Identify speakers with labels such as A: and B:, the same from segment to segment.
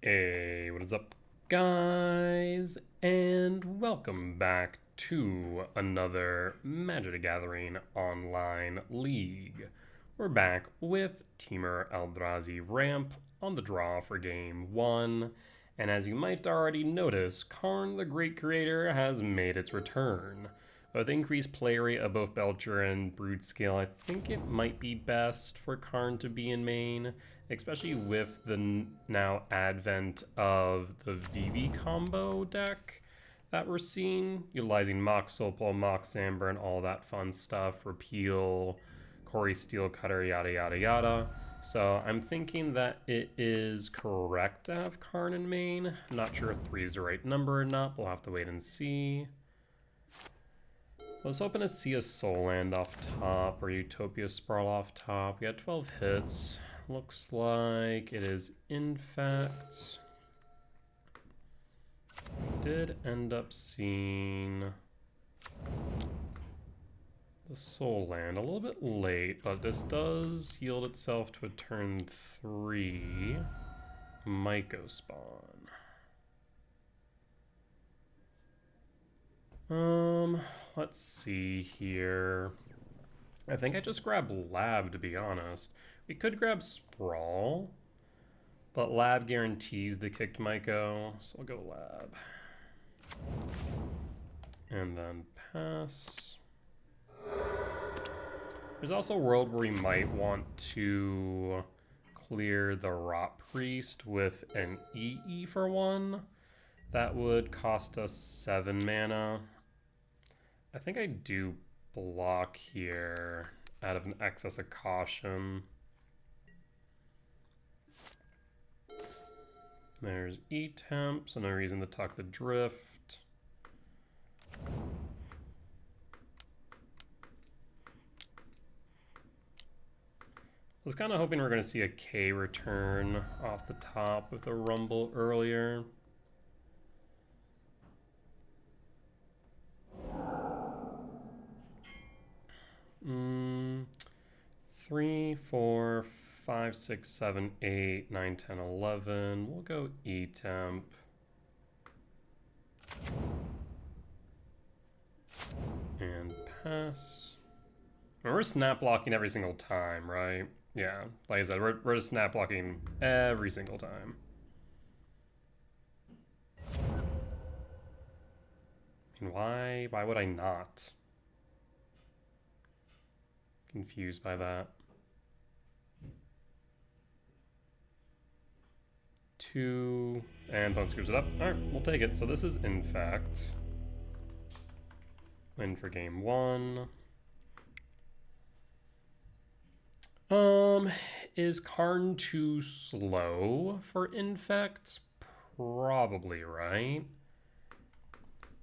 A: Hey, what is up, guys? And welcome back to another Magic the Gathering online league. We're back with Temur Eldrazi ramp on the draw for game 1. And as you might already notice, Karn the Great Creator has made its return. With increased play rate of both Belcher and Broodskill, I think it might be best for Karn to be in main, especially with the now advent of the VV combo deck that we're seeing, utilizing Mox Opal, Mox Amber, and all that fun stuff, Repeal, Corey Steelcutter, yada yada yada. So I'm thinking that it is correct to have Karn in main. I'm not sure if 3 is the right number or not, we'll have to wait and see. I was hoping to see a Soul Land off top or Utopia Sprawl off top. We got 12 hits. Looks like it is Infect. So we did end up seeing the Soul Land a little bit late, but this does yield itself to a turn 3 Myco spawn. Let's see here. I think I just grabbed Lab, to be honest. We could grab Sprawl, but Lab guarantees the kicked Myco, so I'll go Lab. And then pass. There's also a world where we might want to clear the Rot Priest with an EE for 1. That would cost us 7 mana. I think I do block here out of an excess of caution. There's E-Temp, so no reason to tuck the Drift. I was kind of hoping we were going to see a K return off the top with a Rumble earlier. Three, 4, 5, 6, 7, 8, 9, 10, 11. We'll go E-Temp. And pass. And we're snap blocking every single time, right? Yeah, like I said, we're just snap blocking every single time. And why would I not? Confused by that. 2, and opponent scoops it up. Alright, we'll take it. So this is Infect. Win for game 1. Is Karn too slow for Infect? Probably, right?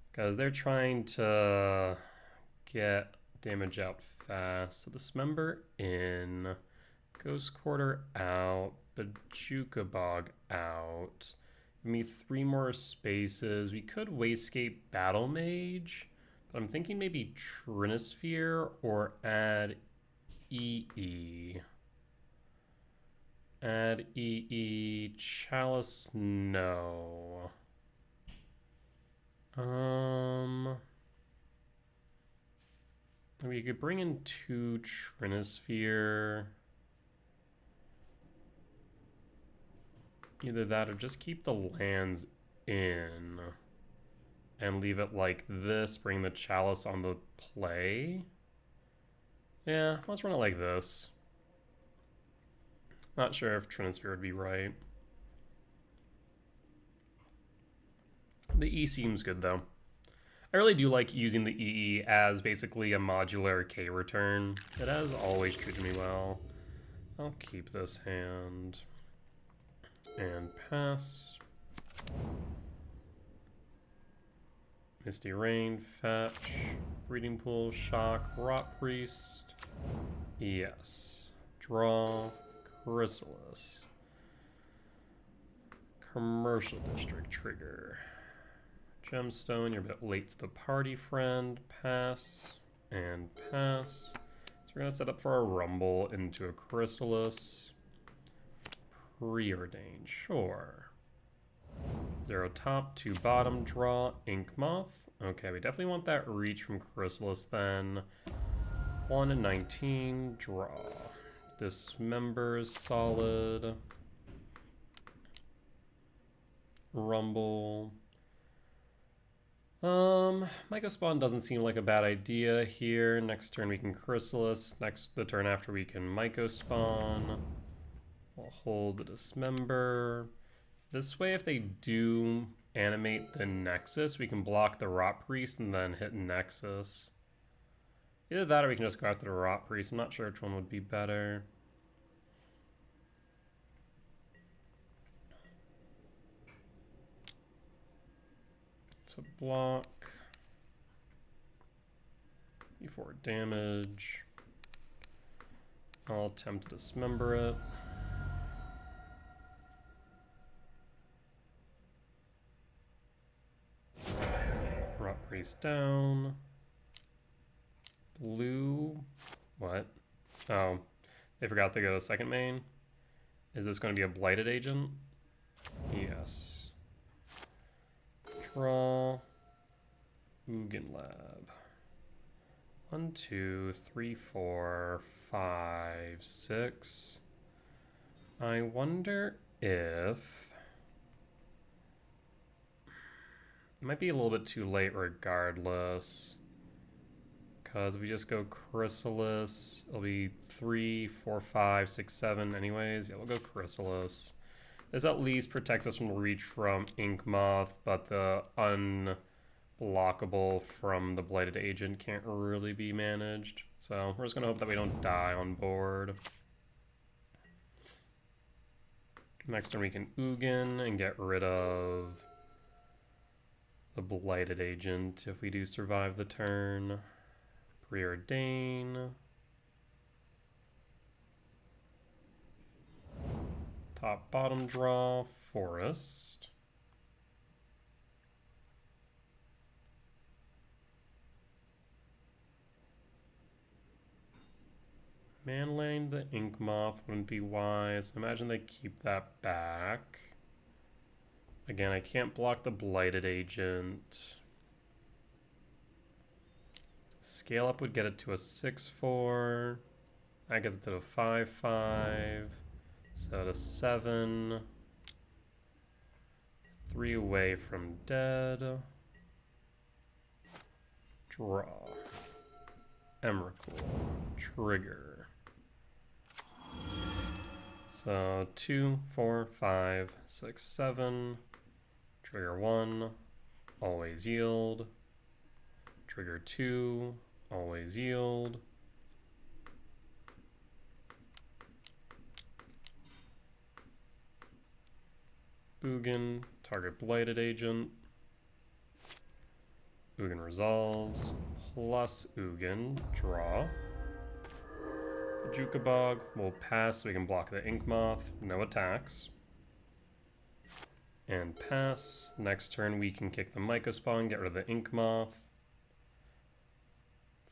A: Because they're trying to get damage out fast. So Dismember in, Ghost Quarter out, Bajuka Bog out. Give me 3 more spaces. We could Wastegate Battle Mage, but I'm thinking maybe Trinisphere or add EE. Add EE. Chalice, no. We could bring in 2 Trinisphere. Either that or just keep the lands in and leave it like this. Bring the Chalice on the play. Yeah, let's run it like this. Not sure if Trinisphere would be right. The E seems good though. I really do like using the EE as basically a modular K return. It has always treated me well. I'll keep this hand. And pass. Misty Rain, fetch. Breeding Pool, shock, Rot Priest. Yes. Draw. Chrysalis. Commercial District trigger. Gemstone, you're a bit late to the party, friend. Pass and pass. So we're gonna set up for a Rumble into a Chrysalis. Preordained, sure. 0 top, 2 bottom, draw, Ink Moth. Okay, we definitely want that reach from Chrysalis then. 1 and 19, draw. Dismember is solid. Rumble. Myco Spawn doesn't seem like a bad idea here. Next turn we can Chrysalis. The turn after we can Myco Spawn. We'll hold the Dismember. This way, if they do animate the Nexus, we can block the Rot Priest and then hit Nexus. Either that or we can just go after the Rot Priest. I'm not sure which one would be better. So block. E4 damage. I'll attempt to dismember it. Rot Priest down. Blue. What? Oh, they forgot to go to second main. Is this going to be a blighted agent? Yes. Draw. Ugin Lab. 1, 2, 3, 4, 5, 6. I wonder if it might be a little bit too late regardless. Because if we just go Chrysalis, it'll be 3, 4, 5, 6, 7 anyways. Yeah, we'll go Chrysalis. This at least protects us from the reach from Ink Moth, but the unblockable from the Blighted Agent can't really be managed. So we're just going to hope that we don't die on board. Next turn we can Ugin and get rid of the Blighted Agent if we do survive the turn. Preordain. Top bottom draw, Forest. Manlaying the Ink Moth wouldn't be wise. Imagine they keep that back. Again, I can't block the Blighted Agent. Scale up would get it to a 6/4. That gets it to a 5/5. So to 7. 3 away from dead. Draw. Emrakul. Trigger. So 2, 4, 5, 6, 7. Trigger 1. Always yield. Trigger 2. Always yield. Ugin, target Blighted Agent. Ugin resolves. Plus Ugin, draw. The Jukabog will pass so we can block the Ink Moth. No attacks. And pass. Next turn we can kick the Myco Spawn, get rid of the Ink Moth.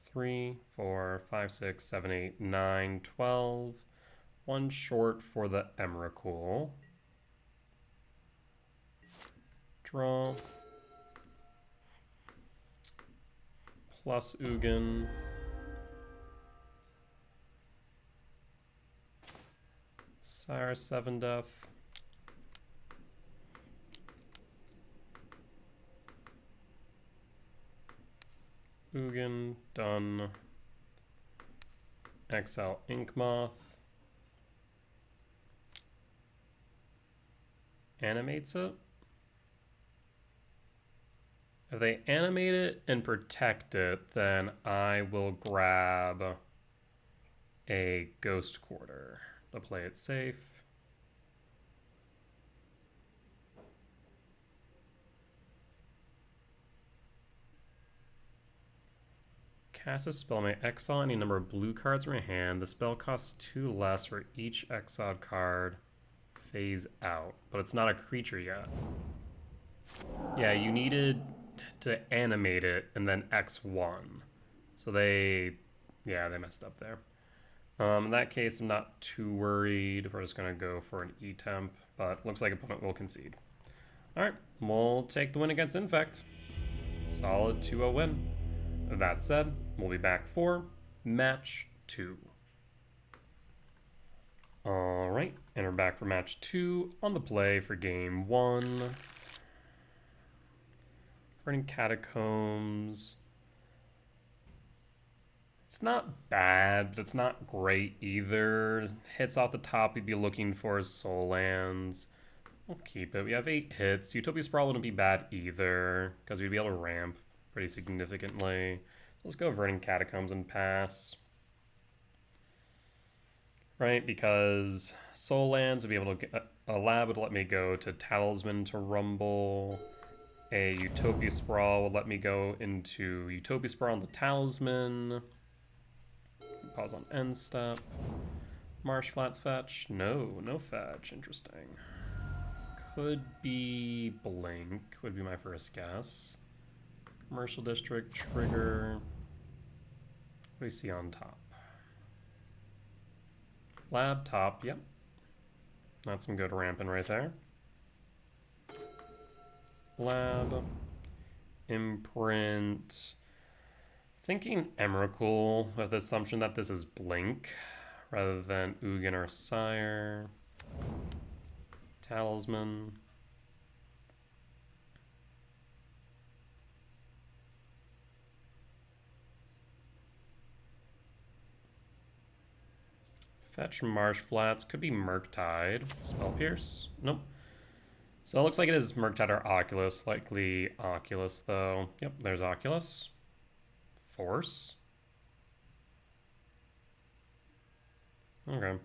A: 3, 4, 5, 6, 7, 8, 9, 12. 1 short for the Emrakul. Draw. Plus Ugin. Sire 7 death. Ugin, done. Exile Ink Moth. Animates it. If they animate it and protect it, then I will grab a Ghost Quarter to play it safe. Cast a spell, may exile any number of blue cards from your hand. The spell costs 2 less for each exiled card phase out, but it's not a creature yet. Yeah, you needed to animate it and then X1. So they messed up there. In that case, I'm not too worried. We're just going to go for an E-Temp, but looks like opponent will concede. Alright, we'll take the win against Infect. Solid 2-0 win. That said, we'll be back for match 2. Alright, and we're back for match 2 on the play for game 1. Burning Catacombs. It's not bad, but it's not great either. Hits off the top we'd be looking for Soul Lands. We'll keep it. We have 8 hits. Utopia Sprawl wouldn't be bad either, because we'd be able to ramp pretty significantly. Let's go Burning Catacombs and pass. Right, because Soul Lands would be able to get a lab would let me go to Talisman to rumble. A Utopia Sprawl would let me go into Utopia Sprawl on the Talisman. Pause on end step. Marsh Flats fetch. No fetch. Interesting. Could be Blink, would be my first guess. Commercial District, trigger. What do we see on top? Lab, top, yep. That's some good ramping right there. Lab, imprint. Thinking Emrakul with the assumption that this is Blink rather than Ugin or Sire. Talisman. Fetch Marsh Flats. Could be Murktide. Spell Pierce? Nope. So it looks like it is Murktide or Oculus. Likely Oculus, though. Yep, there's Oculus. Force. Okay.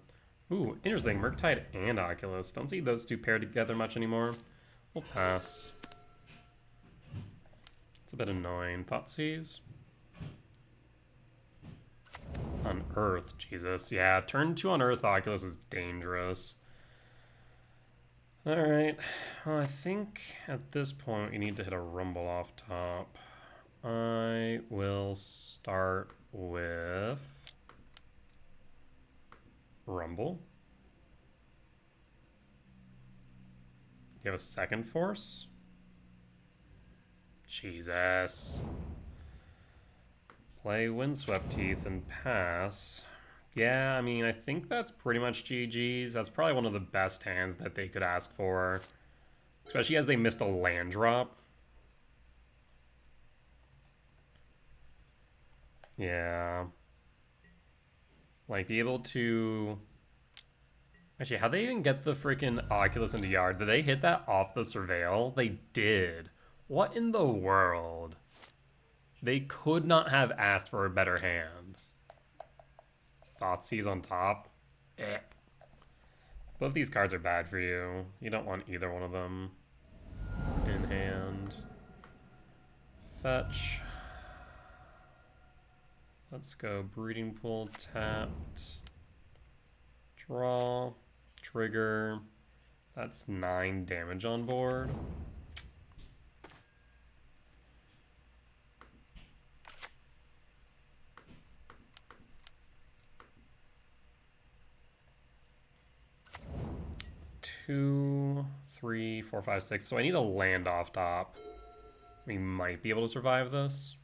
A: Ooh, interesting. Murktide and Oculus. Don't see those two paired together much anymore. We'll pass. It's a bit annoying. Thoughtseize. Unearth, Jesus. Yeah, turn 2 Unearth Oculus is dangerous. Alright. Well, I think at this point we need to hit a rumble off top. I will start with rumble. You have a second force? Jesus. Play Windswept Teeth and pass. Yeah, I mean, I think that's pretty much GG's. That's probably one of the best hands that they could ask for. Especially as they missed a land drop. Yeah. Like, be able to... Actually, how'd they even get the freaking Oculus into yard? Did they hit that off the Surveil? They did. What in the world? They could not have asked for a better hand. Thoughtseize on top? Eh. Both these cards are bad for you. You don't want either one of them in hand. Fetch. Let's go Breeding Pool tapped. Draw. Trigger. That's 9 damage on board. Two, 3, 4, 5, 6. So I need a land off top. We might be able to survive this.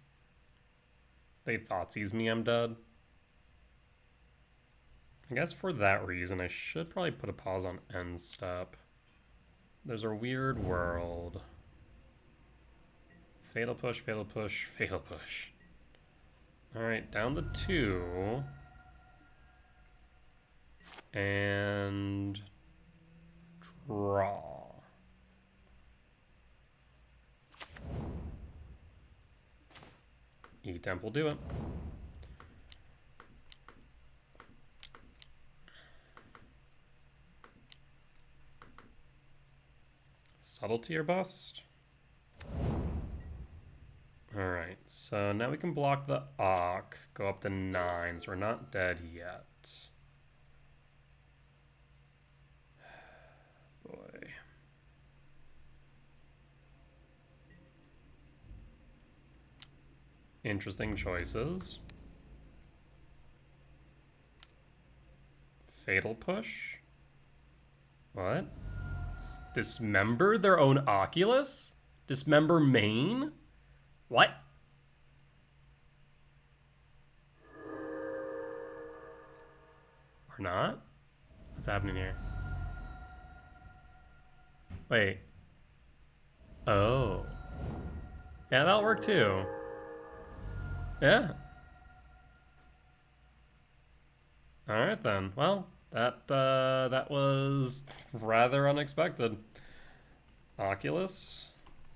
A: They Thoughtseize me, I'm dead. I guess for that reason, I should probably put a pause on end step. There's a weird world. Fatal push, fatal push, fatal push. Alright, down to 2. And... draw. E-Temp will do it. Subtlety or bust? Alright, so now we can block the Ock, go up to 9, so we're not dead yet. Boy. Interesting choices. Fatal push? What? dismember their own Oculus? Dismember main? What? Or not? What's happening here? Wait. Oh. Yeah, that'll work too. Yeah. Alright then. Well, that was rather unexpected. Oculus.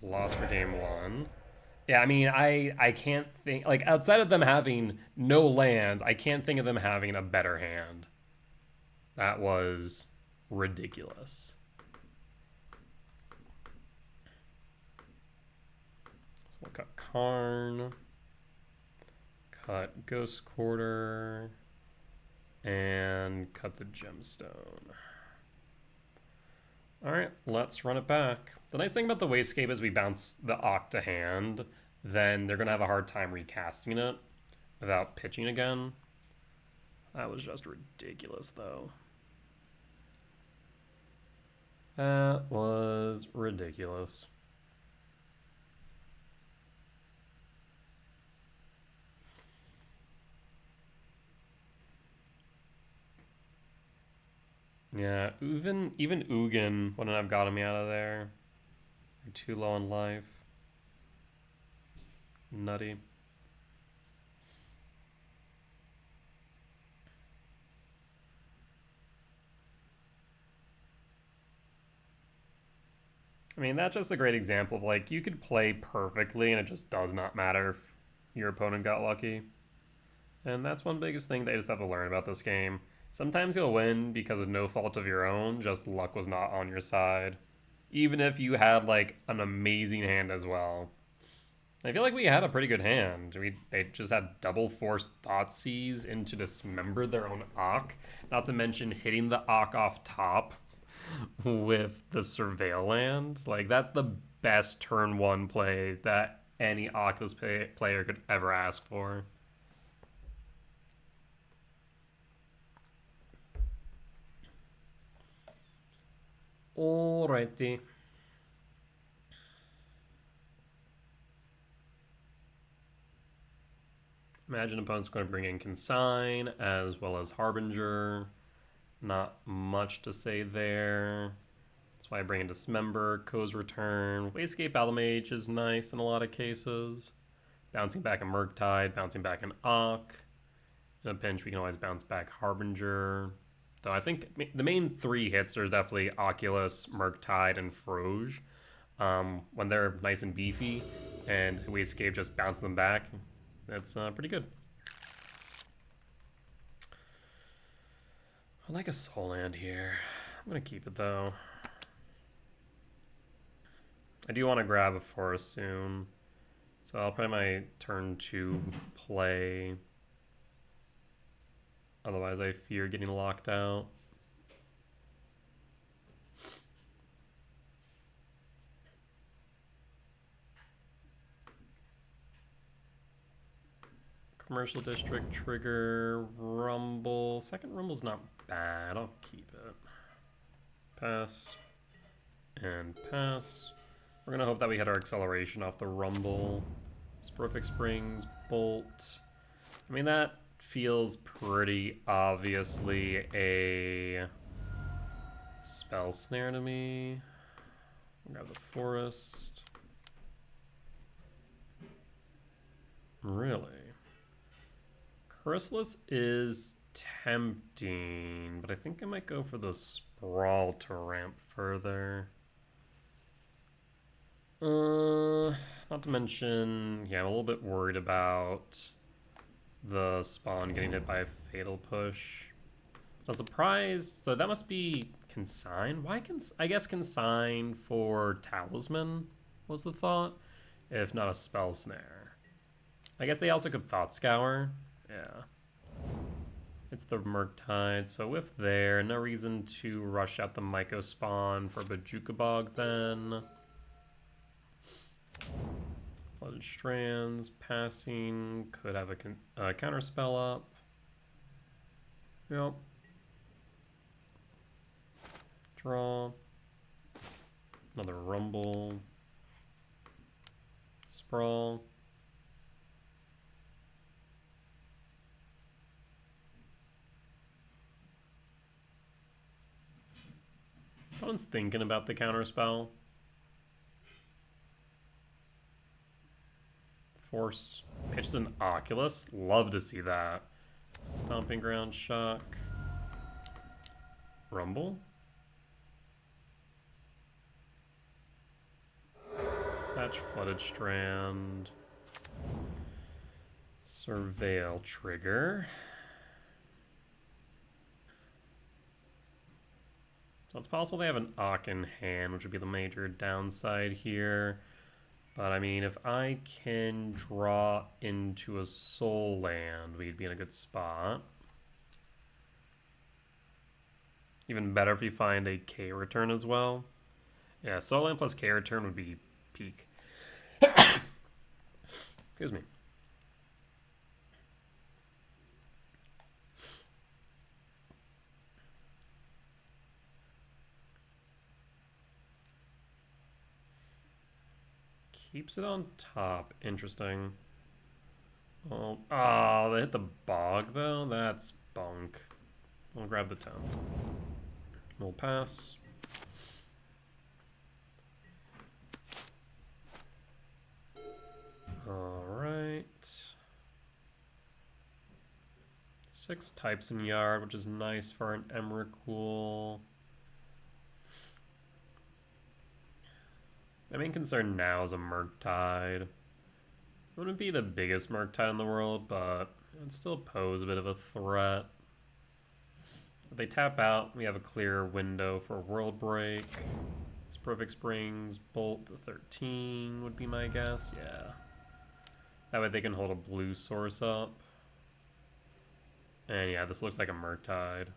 A: Lost for game one. Yeah, I mean, I can't think, like, outside of them having no lands, I can't think of them having a better hand. That was ridiculous. So we'll cut Karn, cut Ghost Quarter, and cut the Gemstone. All right, let's run it back. The nice thing about the Wastegate is we bounce the Oct to hand, then they're going to have a hard time recasting it without pitching again. That was just ridiculous, though. That was ridiculous. Yeah, even Ugin wouldn't have gotten me out of there. You're too low on life. Nutty. I mean, that's just a great example of, like, you could play perfectly and it just does not matter if your opponent got lucky. And that's one biggest thing that you just have to learn about this game. Sometimes you'll win because of no fault of your own, just luck was not on your side. Even if you had, like, an amazing hand as well. I feel like we had a pretty good hand. They just had double force Thoughtseize into dismember their own Ock. Not to mention hitting the Ock off top with the Surveil land. Like, that's the best turn one play that any Oculus player could ever ask for. Alrighty. Imagine opponent's going to bring in Consign as well as Harbinger. Not much to say there. That's why I bring in Dismember, Ko's Return. Wastegate Battlemage is nice in a lot of cases. Bouncing back a Murktide, bouncing back an Ock. In a pinch, we can always bounce back Harbinger. Though I think the main three hits, there's definitely Oculus, Murktide, and Froge. When they're nice and beefy, and Wastegate just bounces them back, that's pretty good. I like a Soul Land here. I'm going to keep it, though. I do want to grab a forest soon. So I'll play my turn 2 play. Otherwise, I fear getting locked out. Commercial District, Trigger, Rumble. Second Rumble's not bad. I'll keep it. Pass. And pass. We're going to hope that we hit our acceleration off the Rumble. Sporific Springs, Bolt. I mean, that feels pretty obviously a Spell Snare to me. I'll grab the Forest. Really? Chrysalis is tempting, but I think I might go for the Sprawl to ramp further. Not to mention, yeah, I'm a little bit worried about the spawn getting hit by a Fatal Push. I'm surprised, so that must be Consign? Why I guess Consign for Talisman was the thought, if not a Spell Snare. I guess they also could Thought Scour. Yeah. It's the Murktide, so with there, no reason to rush out the Myco spawn for Bajuka Bog then. Flooded Strands, passing, could have a counter spell up. Yep. Draw. Another Rumble. Sprawl. Someone's thinking about the counterspell. Force. Pitches an Oculus. Love to see that. Stomping Ground, Shock. Rumble. Fetch, Flooded Strand. Surveil, trigger. So it's possible they have an Ock in hand, which would be the major downside here. But I mean, if I can draw into a soul land, we'd be in a good spot. Even better if you find a K return as well. Yeah, soul land plus K return would be peak. Excuse me. Keeps it on top. Interesting. Oh, they hit the bog, though? That's bunk. We'll grab the 10. We'll pass. Alright. 6 types in Yard, which is nice for an Emrakul. My main concern now is a Murktide. It wouldn't be the biggest Murktide in the world, but it would still pose a bit of a threat. If they tap out, we have a clear window for World Break. Perfect Springs, Bolt to 13 would be my guess, yeah. That way they can hold a blue source up. And yeah, this looks like a Murktide.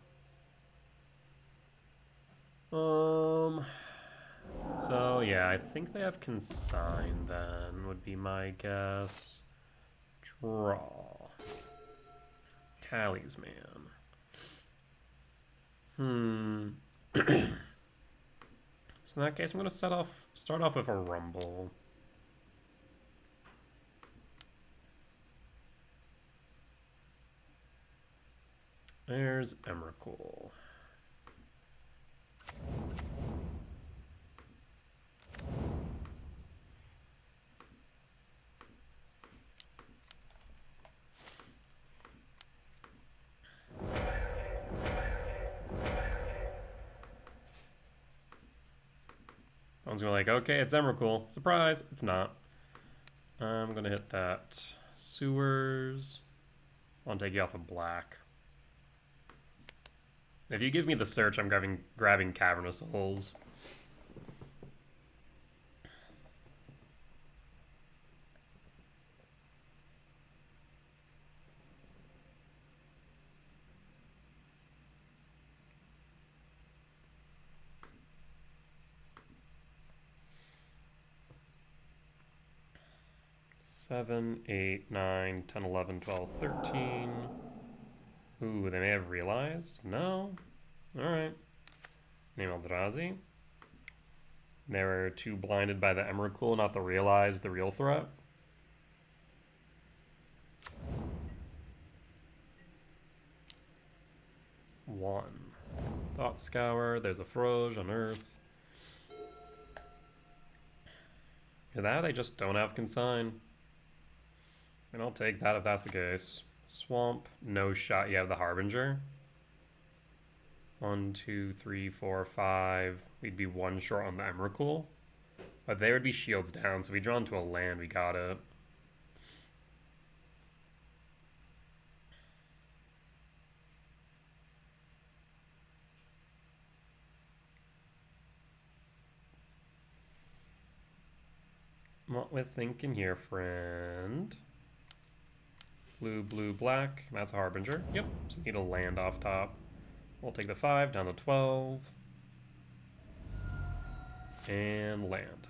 A: So yeah, I think they have Consign then, would be my guess. Draw. Talisman. So in that case, I'm gonna start off with a Rumble. There's Emrakul. I was going like, okay, it's Emrakul. Surprise, it's not. I'm gonna hit that Sewers. I'll take you off of black. If you give me the search, I'm grabbing Cavernous Souls. Seven, 8, 9, 10, 11, 12, 13. Ooh, they may have realized? No. Alright. Name Eldrazi. They were too blinded by the Emrakul not to realize the real threat. One. Thought Scour. There's a Froge on Earth. For that, I just don't have Consign. And I'll take that if that's the case. Swamp, no shot. You have the Harbinger. 1, 2, 3, 4, 5. We'd be one short on the Emrakul. But they would be shields down, so if we draw into a land, we got it. What we're thinking here, friend. Blue, blue, black. That's a Harbinger. Yep, so we need a land off top. We'll take the 5 down to 12. And land.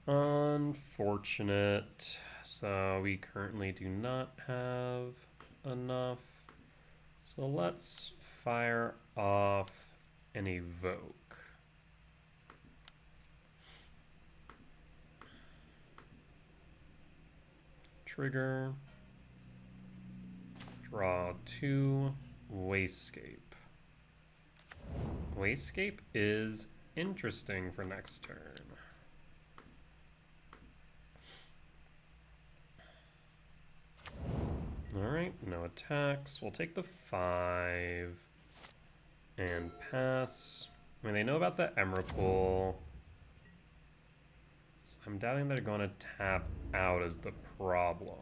A: Unfortunate. So we currently do not have enough. So let's fire off an and evoke. Trigger. Draw 2. Wasescape. Wasescape is interesting for next turn. Alright, no attacks. We'll take the 5 and pass. I mean, they know about the Emrakul. So I'm doubting they're going to tap out as the problem.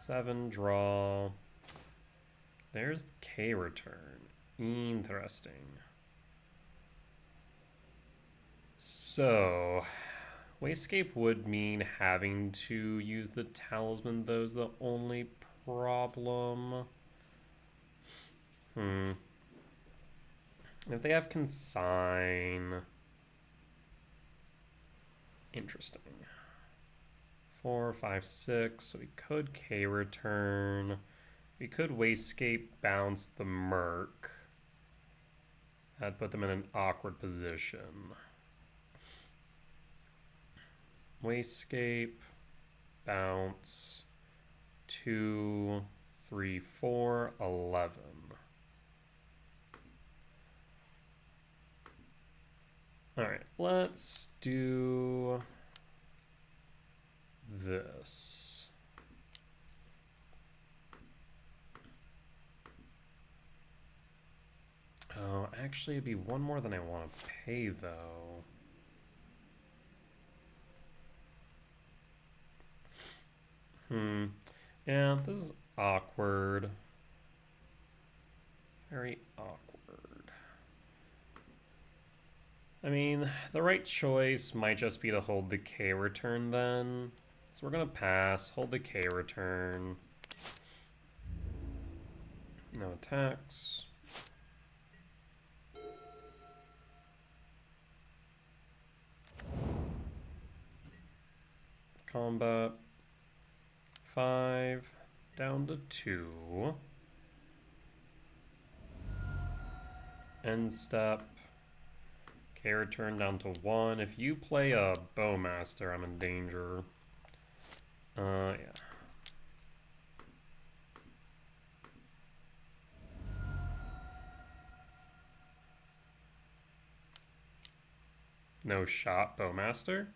A: 7 draw. There's K return. Interesting. So, Wasescape would mean having to use the Talisman, though, is the only problem. If they have Consign... Interesting. 4, 5, 6, so we could K return. We could Wasescape bounce the Merc. That'd put them in an awkward position. Wasescape, bounce, 2, 3, 4, 11. Alright, let's do this. Oh, actually, it'd be one more than I want to pay, though. Yeah, this is awkward. Very awkward. I mean, the right choice might just be to hold the K return then. So we're gonna pass, hold the K return. No attacks. Combat. 5 down to 2. End step. K return down to 1. If you play a Bowmaster, I'm in danger. Yeah. No shot, Bowmaster.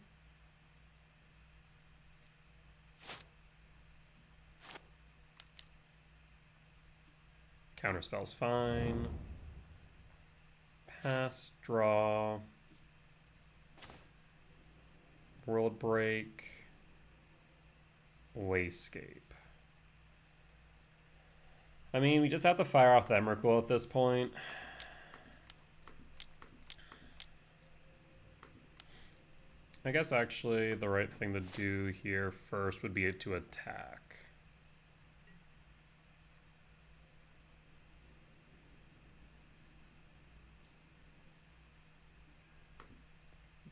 A: Counterspell's fine. Pass, draw. World break. Wasescape. I mean, we just have to fire off the Emrakul at this point. I guess actually the right thing to do here first would be to attack.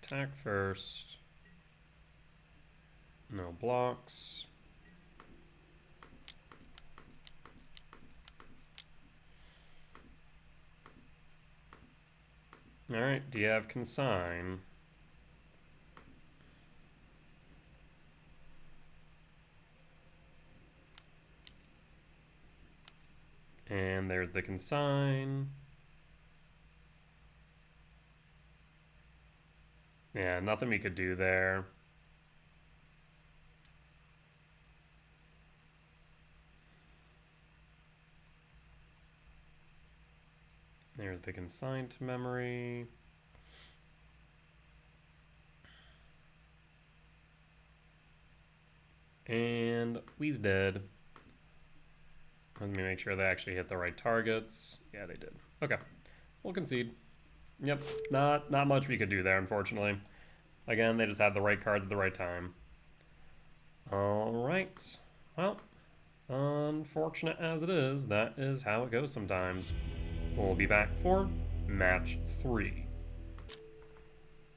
A: Attack first. No blocks. Alright, do you have Consign? And there's the Consign. Yeah, nothing we could do there. There's the Consign to memory. And we's dead. Let me make sure they actually hit the right targets. Yeah, they did. Okay, we'll concede. Yep, not much we could do there, unfortunately. Again, they just had the right cards at the right time. Alright. Well, unfortunate as it is, that is how it goes sometimes. We'll be back for match 3.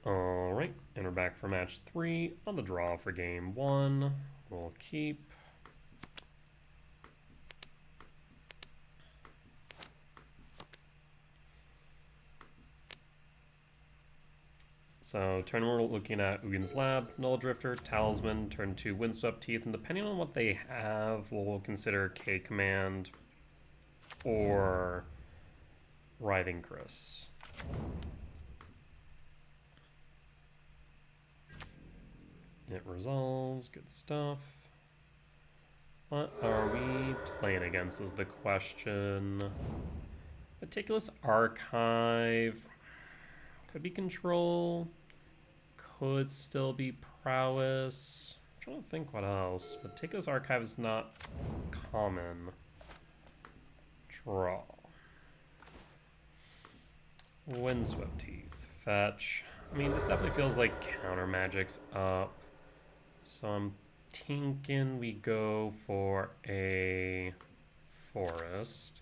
A: Alright, and we're back for match 3 on the draw for game 1. We'll keep. So turn 1 we're looking at Ugin's Lab, Null Drifter, Talisman, turn 2 Windswept Teeth, and depending on what they have, we'll consider K Command or Writhing Chris. It resolves, good stuff. What are we playing against is the question. Meticulous Archive. Could be Control. Could still be Prowess. I'm trying to think what else. Meticulous Archive is not common. Draw. Windswept Teeth. Fetch. I mean, this definitely feels like counter magic's up. So I'm thinking we go for a forest.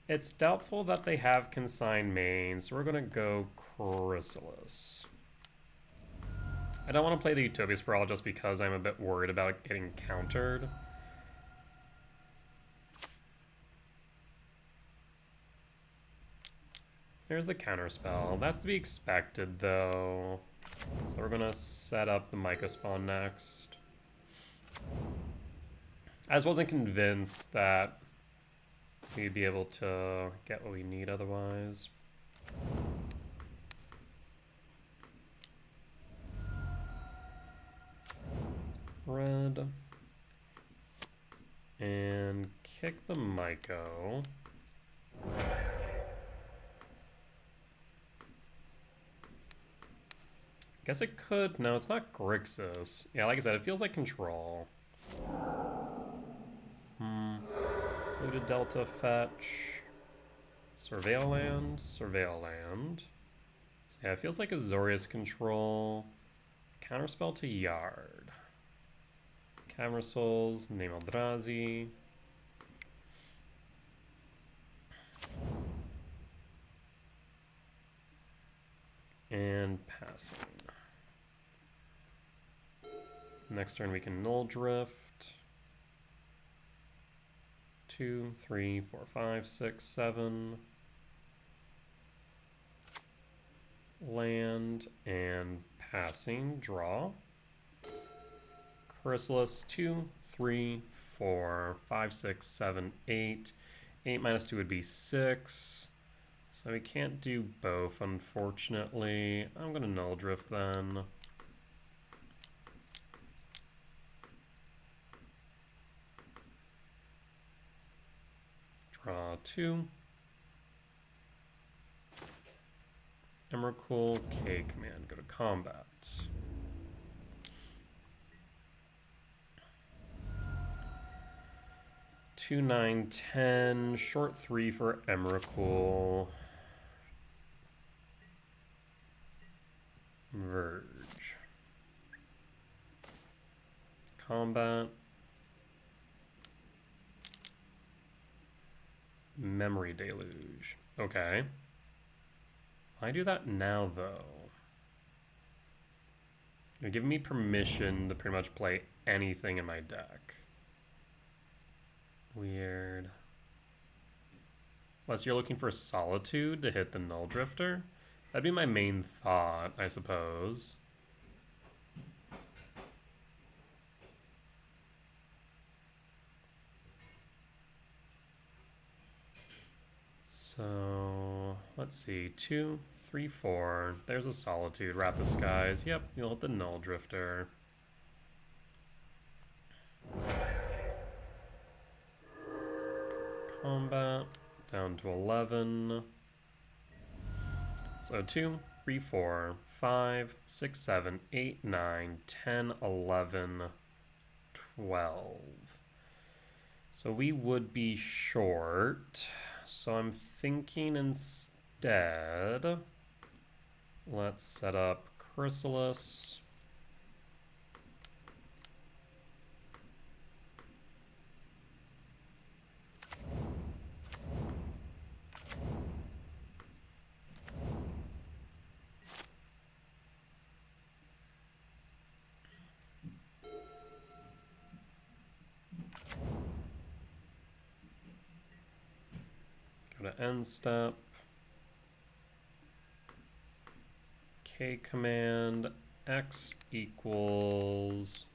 A: It's doubtful that they have consigned main, so we're gonna go Chrysalis. I don't want to play the Utopia Sprawl just because I'm a bit worried about it getting countered. There's the counter spell. That's to be expected though. So we're gonna set up the Myco Spawn next. I just wasn't convinced that we'd be able to get what we need otherwise. Red. And kick the Myco. Guess it could. No, it's not Grixis. Yeah, like I said, it feels like Control. Looted Delta, fetch. Surveil land, Surveil land. So yeah, it feels like Azorius Control. Counterspell to Yard. Camera Souls, name Eldrazi. And passing. Next turn we can Null Drift. 2, 3, 4, 5, 6, 7. Land and passing. Draw. Chrysalis. 2, 3, 4, 5, 6, 7, 8. 8 minus 2 would be 6. So we can't do both, unfortunately. I'm going to Null Drift then. Draw 2. Emrakul, K Command, go to combat. Two, 9, 10. Short 3 for Emrakul. Verge. Combat. Memory Deluge. Okay. Why do that now, though? You're giving me permission to pretty much play anything in my deck. Weird. Unless you're looking for Solitude to hit the Null Drifter. That'd be my main thought, I suppose. So, let's see. 2, 3, 4. There's a Solitude. Wrath of Skies. Yep, you'll hit the Null Drifter. Combat. Down to 11. So 2, 3, 4, 5, 6, 7, 8, 9, 10, 11, 12. So we would be short. So I'm thinking instead, let's set up Chrysalis. Go to end step. K command X equals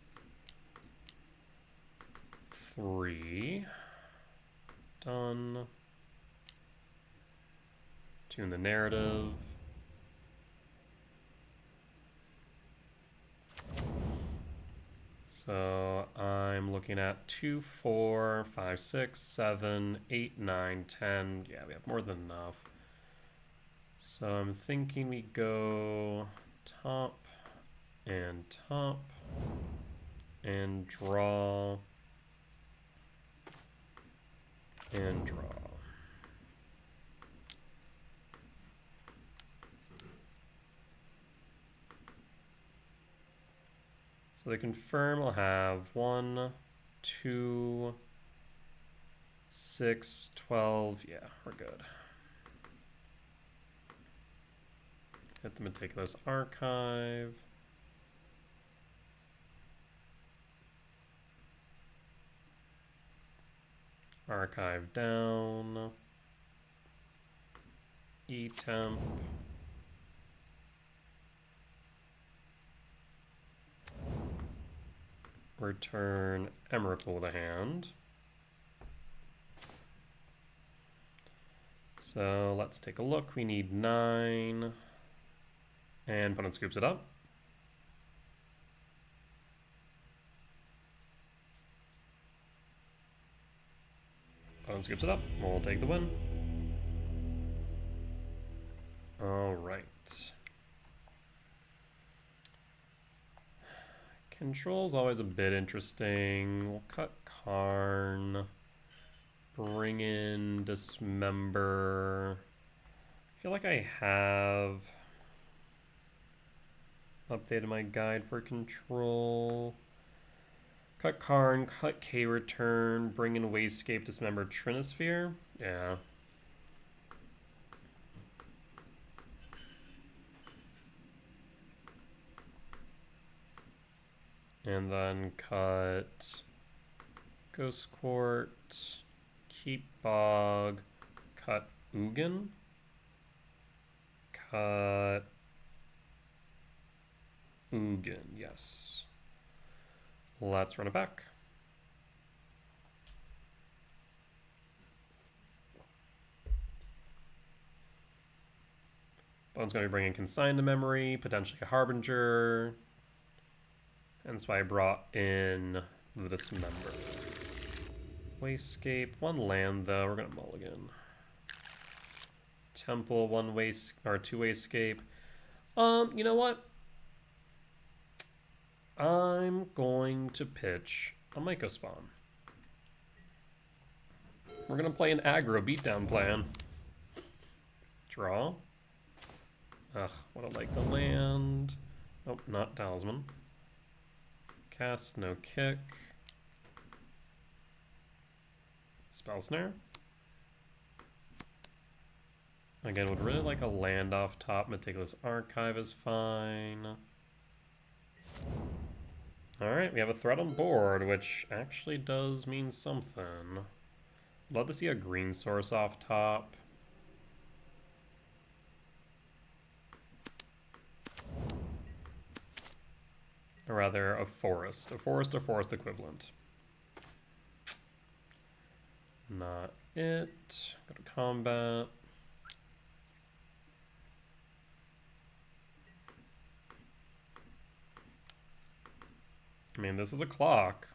A: 3. Done. Tune the narrative. So I'm looking at 2, 4, 5, 6, 7, 8, 9, 10. Yeah, we have more than enough. So I'm thinking we go top and draw and draw. So they confirm I'll have 1, 2, 6, 12. Yeah, we're good. Hit the meticulous archive. Archive down. Etemp. Return Emrakul to hand. So let's take a look. We need 9. And opponent scoops it up. Opponent scoops it up. We'll take the win. All right. Control's always a bit interesting. We'll cut Karn. Bring in Dismember. I feel like I have updated my guide for control. Cut Karn, cut K return, bring in Wasescape, Dismember, Trinisphere. Yeah. And then cut Ghost Court, keep Bog, cut Ugin, cut Ugin, yes. Let's run it back. Bone's going to be bringing Consign to Memory, potentially a Harbinger. And so I brought in the Dismember. Wasescape, 1 land though, we're going to mulligan. Temple, 1 waste, or 2 Wasescape. You know what? I'm going to pitch a Myco Spawn. We're going to play an aggro beatdown plan. Draw. Ugh, would have liked the land. Nope, not Talisman. Cast, no kick. Spell Snare. Again, would really like a land off top. Meticulous Archive is fine. Alright, we have a threat on board, which actually does mean something. Love to see a green source off top. Or rather, a forest equivalent. Not it. Go to combat. I mean, this is a clock.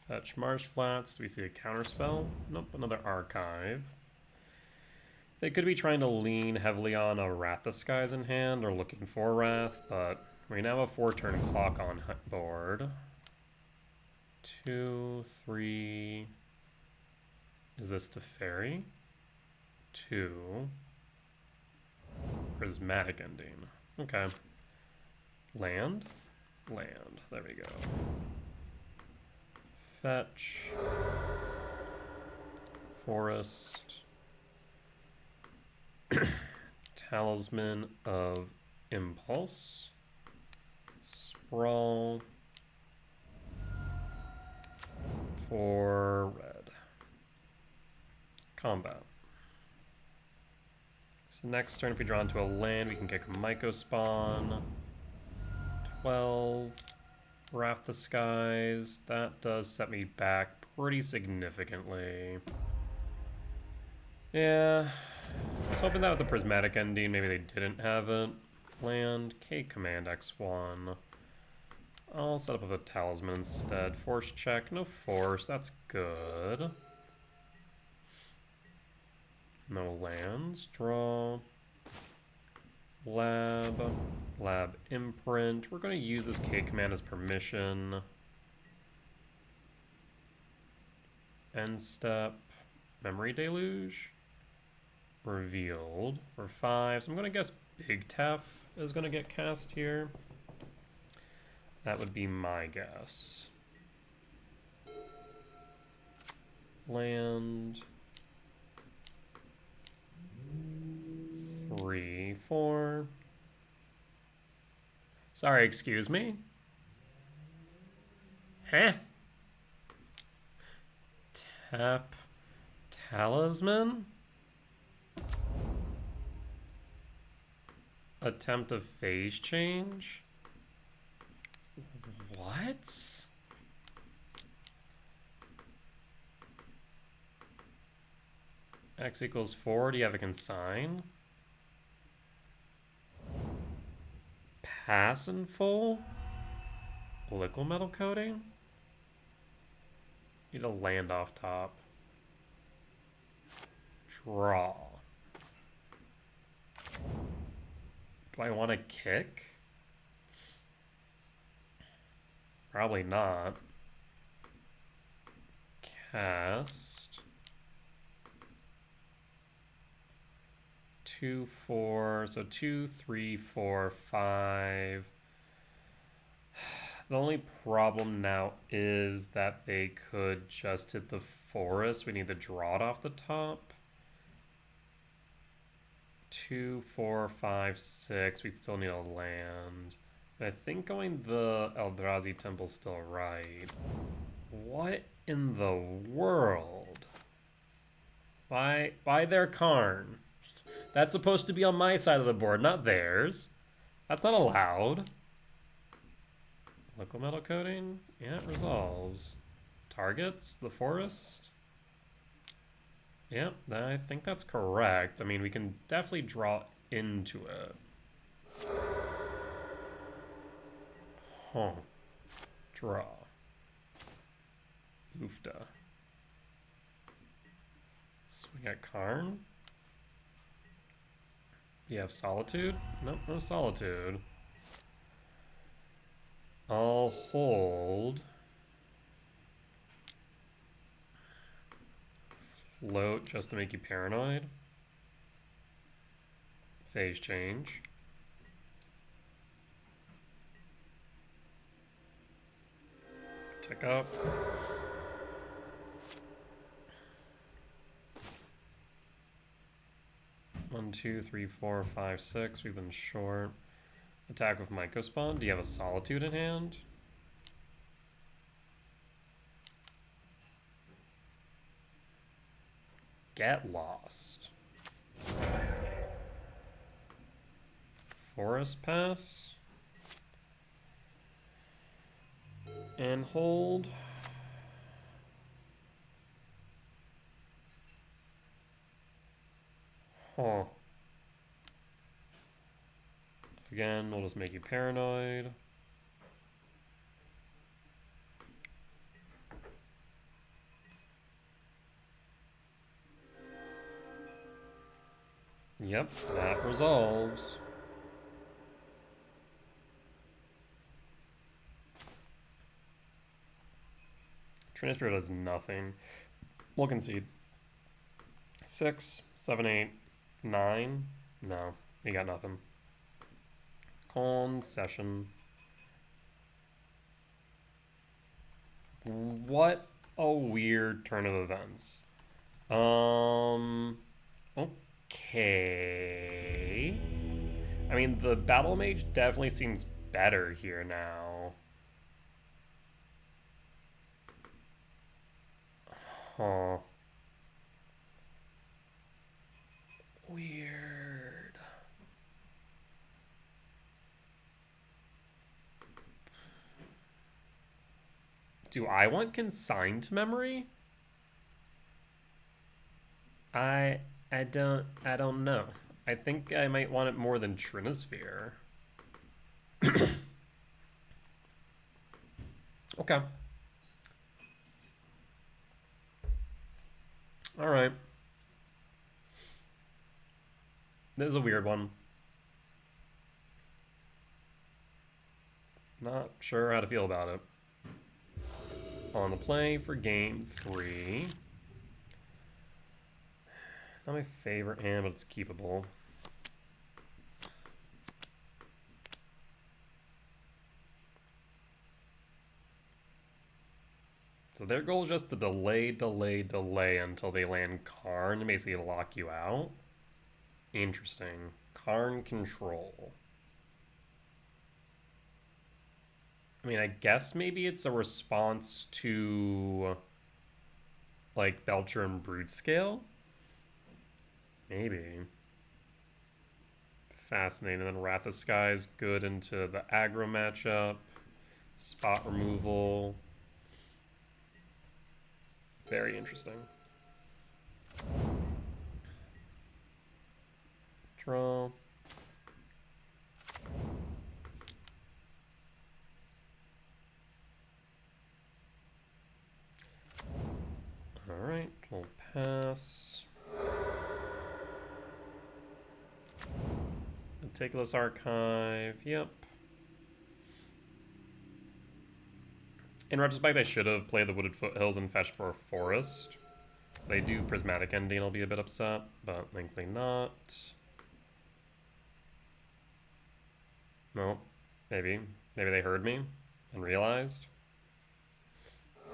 A: Fetch Marsh Flats. Do we see a counterspell? Nope, another archive. They could be trying to lean heavily on a Wrath of Skies in hand or looking for Wrath, but we now have a 4-turn clock on board. 2, 3. Is this Teferi? 2. Prismatic Ending. Okay. Land? Land. There we go. Fetch. Forest. Talisman of Impulse. Sprawl. For red. Combat. So next turn, if we draw into a land, we can kick Myco Spawn. 12. Wrath the Skies. That does set me back pretty significantly. Yeah. I was hoping that with the Prismatic ending, maybe they didn't have it. Land, K Command X1. I'll set up with a Talisman instead. Force check, no force, that's good. No lands, draw. Lab Imprint. We're going to use this K command as permission. End step. Memory Deluge. Revealed for 5. So I'm going to guess Big Tef is going to get cast here. That would be my guess. Land. 3, 4. Sorry, excuse me? Huh? Tap Talisman? Attempt a phase change? What? X equals 4. Do you have a consign? Pass in full? Liquid metal coating? Need a land off top. Draw. Do I want to kick? Probably not. Cast. 2, 4. So 2, 3, 4, 5. The only problem now is that they could just hit the forest. We need to draw it off the top. 2, 4, 5, 6. We'd still need a land. And I think going the Eldrazi Temple's still right. What in the world? Why their Karn? That's supposed to be on my side of the board, not theirs. That's not allowed. Liquid metal coating? Yeah, it resolves. Targets the forest? Yep, I think that's correct. I mean, we can definitely draw into it. Huh. Draw. Oofda. So we got Karn. You have Solitude? Nope, no Solitude. I'll hold. Float just to make you paranoid. Phase change. Check up. One, 2, 3, 4, 5, 6. We've been short. Attack with Myco Spawn. Do you have a Solitude in hand? Get lost. Forest Pass. And hold. Huh. Again, we'll just make you paranoid. Yep, that resolves. Transfer does nothing. We'll concede. 6, 7, 8, 9. No, we got nothing. Concession. What a weird turn of events. Okay. I mean, the Battle Mage definitely seems better here now. Huh. Do I want consigned memory? I don't know. I think I might want it more than Trinisphere. Okay. Alright. This is a weird one. Not sure how to feel about it. On the play for game 3. Not my favorite hand, but it's keepable. So their goal is just to delay until they land Karn and basically lock you out. Interesting. Karn control. I mean, I guess maybe it's a response to, like, Belcher and Broodscale? Maybe. Fascinating. And then Wrath of Sky is good into the aggro matchup. Spot removal. Very interesting. Draw. Alright, we'll pass. Meticulous Archive, yep. In retrospect, I should have played the Wooded Foothills and fetched for a forest. So they do Prismatic Ending, I'll be a bit upset, but thankfully not. No, maybe. Maybe they heard me and realized.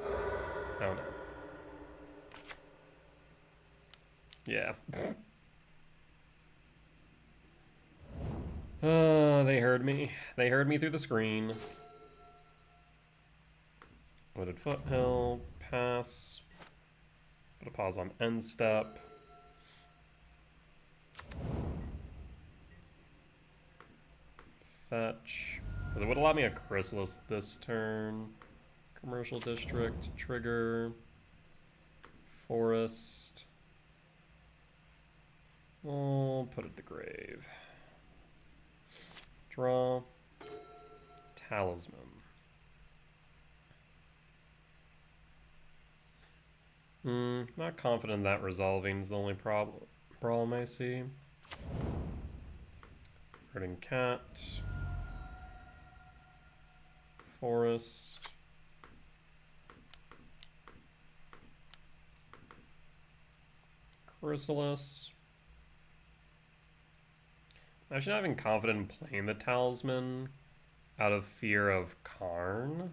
A: Oh no. Yeah. They heard me. They heard me through the screen. Wooded Foothill, pass. Put a pause on end step. Fetch. Because it would allow me a Chrysalis this turn. Commercial District, trigger. Forest. We'll put it to grave. Draw. Talisman. Not confident that resolving is the only problem I see. Herding Cat. Forest. Chrysalis. I'm actually not even confident in playing the Talisman out of fear of Karn.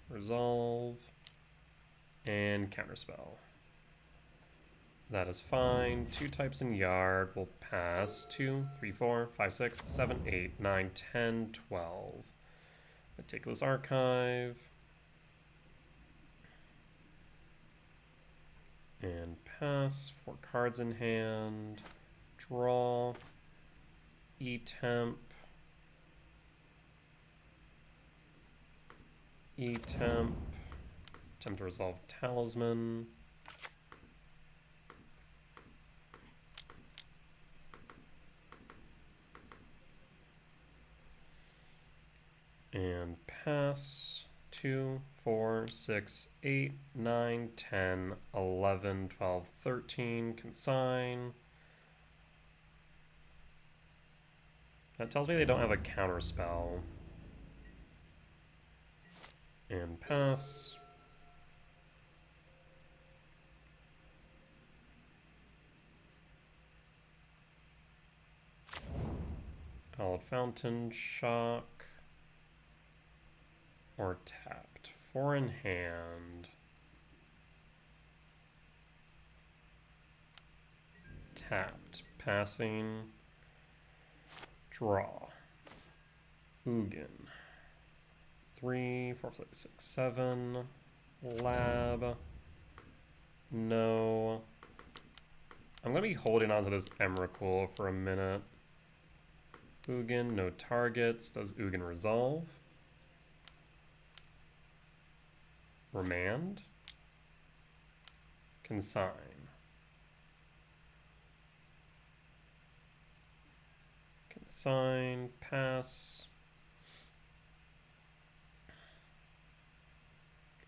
A: Resolve. And Counterspell. That is fine. 2 types in Yard. We'll pass. 2, 3, 4, 5, 6, 7, 8, 9, 10, 12. Meticulous Archive. And pass. 4 cards in hand. Draw. E-Temp. E-Temp. Attempt to resolve Talisman. And pass. 2, 4, 6, 8, 9, 10, 11, 12, 13. Consign. That tells me they don't have a counterspell. And pass. Hallowed Fountain, Shock, or tapped. 4 in hand. Tapped. Passing. Draw. Ugin. 3, 4, 5, 6, 7. Lab. No. I'm going to be holding on to this Emrakul for a minute. Ugin, no targets. Does Ugin resolve? Remand. Consign. Consign. Pass.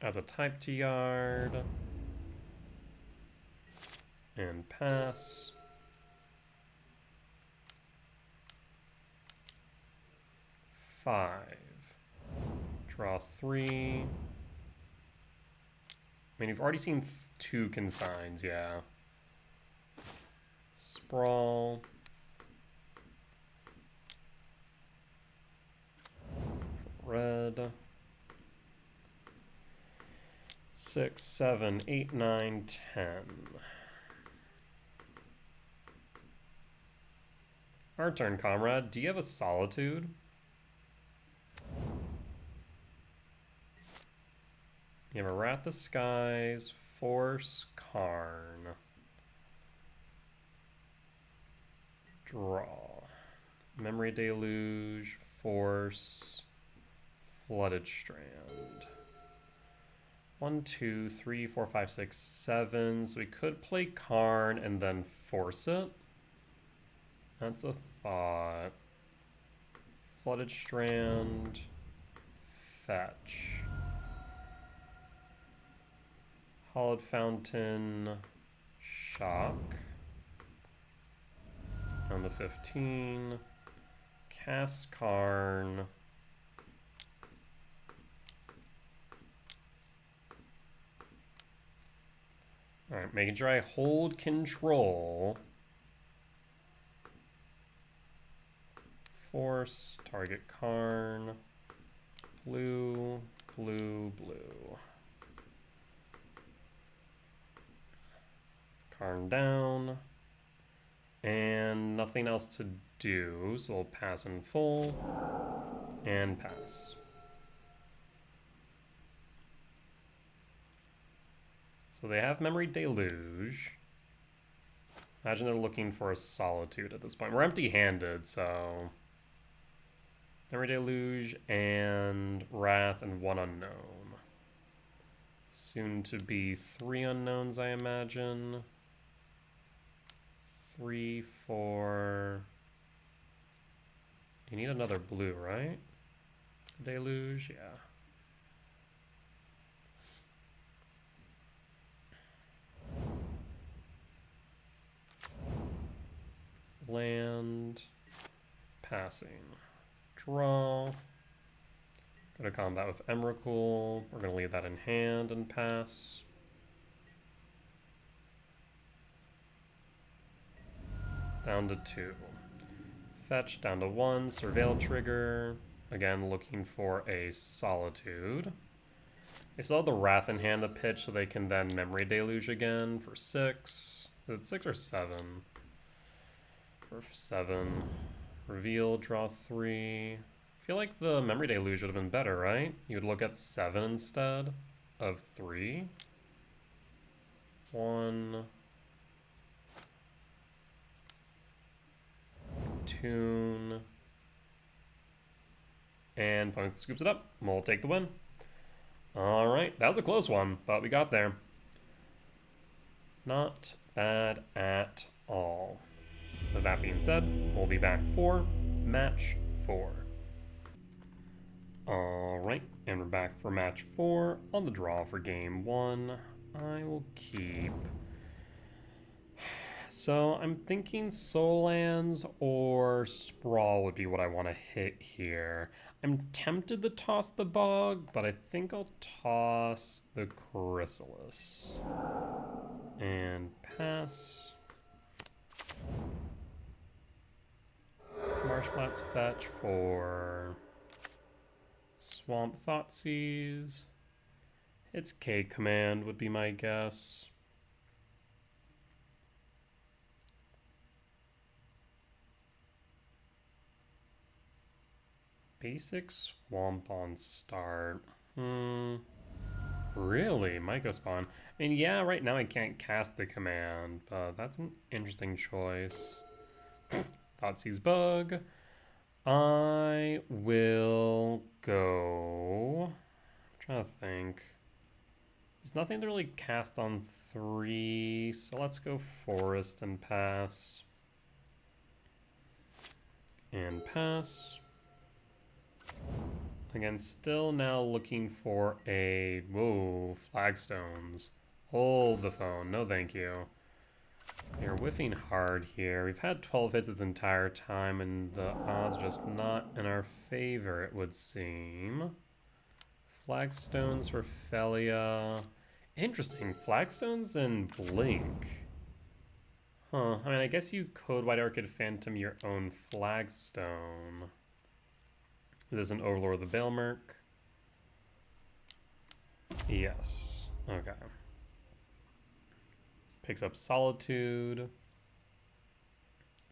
A: As a type to yard. And pass. Five. Draw 3. I mean, you've already seen 2 consigns, yeah. Sprawl. Red. 6, 7, 8, 9, 10. Our turn, comrade. Do you have a Solitude? You have a Wrath of Skies, Force, Karn. Draw. Memory Deluge, Force, Flooded Strand. 1, 2, 3, 4, 5, 6, 7. So we could play Karn and then force it. That's a thought. Flooded Strand. Fetch. Hollowed Fountain. Shock. On the 15. Cast Karn. Alright, making sure I hold control. Force, target Karn. Blue, blue, blue. Karn down. And nothing else to do, so we'll pass in full. And pass. So they have Memory Deluge. Imagine they're looking for a Solitude at this point. We're empty-handed, so... Memory Deluge and Wrath and 1 unknown. Soon to be 3 unknowns, I imagine. 3, 4... You need another blue, right? Deluge, yeah. Land. Passing. Draw. Go to combat with Emrakul. We're going to leave that in hand and pass. Down to 2. Fetch down to 1. Surveil trigger. Again, looking for a Solitude. They still have the Wrath in hand to pitch, so they can then Memory Deluge again for 6. Is it 6 or 7? For 7. Reveal, draw 3. I feel like the Memory Deluge would have been better, right? You would look at 7 instead of 3. 1. Tune. And opponent scoops it up. We'll take the win. Alright, that was a close one, but we got there. Not bad at all. With that being said, we'll be back for match 4. Alright, and we're back for match 4 on the draw for game 1. I will keep... So I'm thinking Soul Lands or Sprawl would be what I want to hit here. I'm tempted to toss the Bog, but I think I'll toss the Chrysalis. And pass. Marshflat's fetch for Swamp Thoughtseize. It's K command would be my guess. Basic Swamp on start. Really? Myco Spawn. I mean, yeah, right now I can't cast the command, but that's an interesting choice. Thoughtseize Bug. I will go... I'm trying to think. There's nothing to really cast on 3, so let's go Forest and pass. And pass. Again, still now looking for a... Whoa, flagstones. Hold the phone. No, thank you. You're whiffing hard here. We've had 12 hits this entire time, and the odds are just not in our favor, it would seem. Flagstones for Felia. Interesting. Flagstones and Blink. Huh. I mean, I guess you could White Orchid Phantom your own Flagstone. Is this an Overlord of the Baelmerk? Yes. Okay. Picks up Solitude.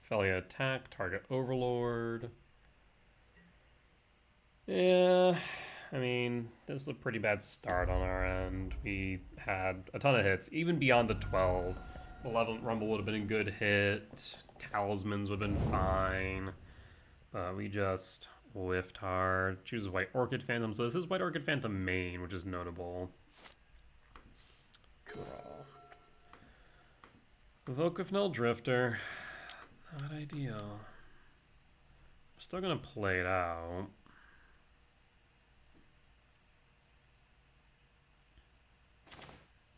A: Felia attack, target Overlord. Yeah, I mean, this is a pretty bad start on our end. We had a ton of hits, even beyond the 12. Malevolent Rumble would have been a good hit. Talismans would have been fine. But we just whiffed hard. Chooses White Orchid Phantom. So this is White Orchid Phantom main, which is notable. Draw. Evoke of Null Drifter. Not ideal. I'm still gonna play it out.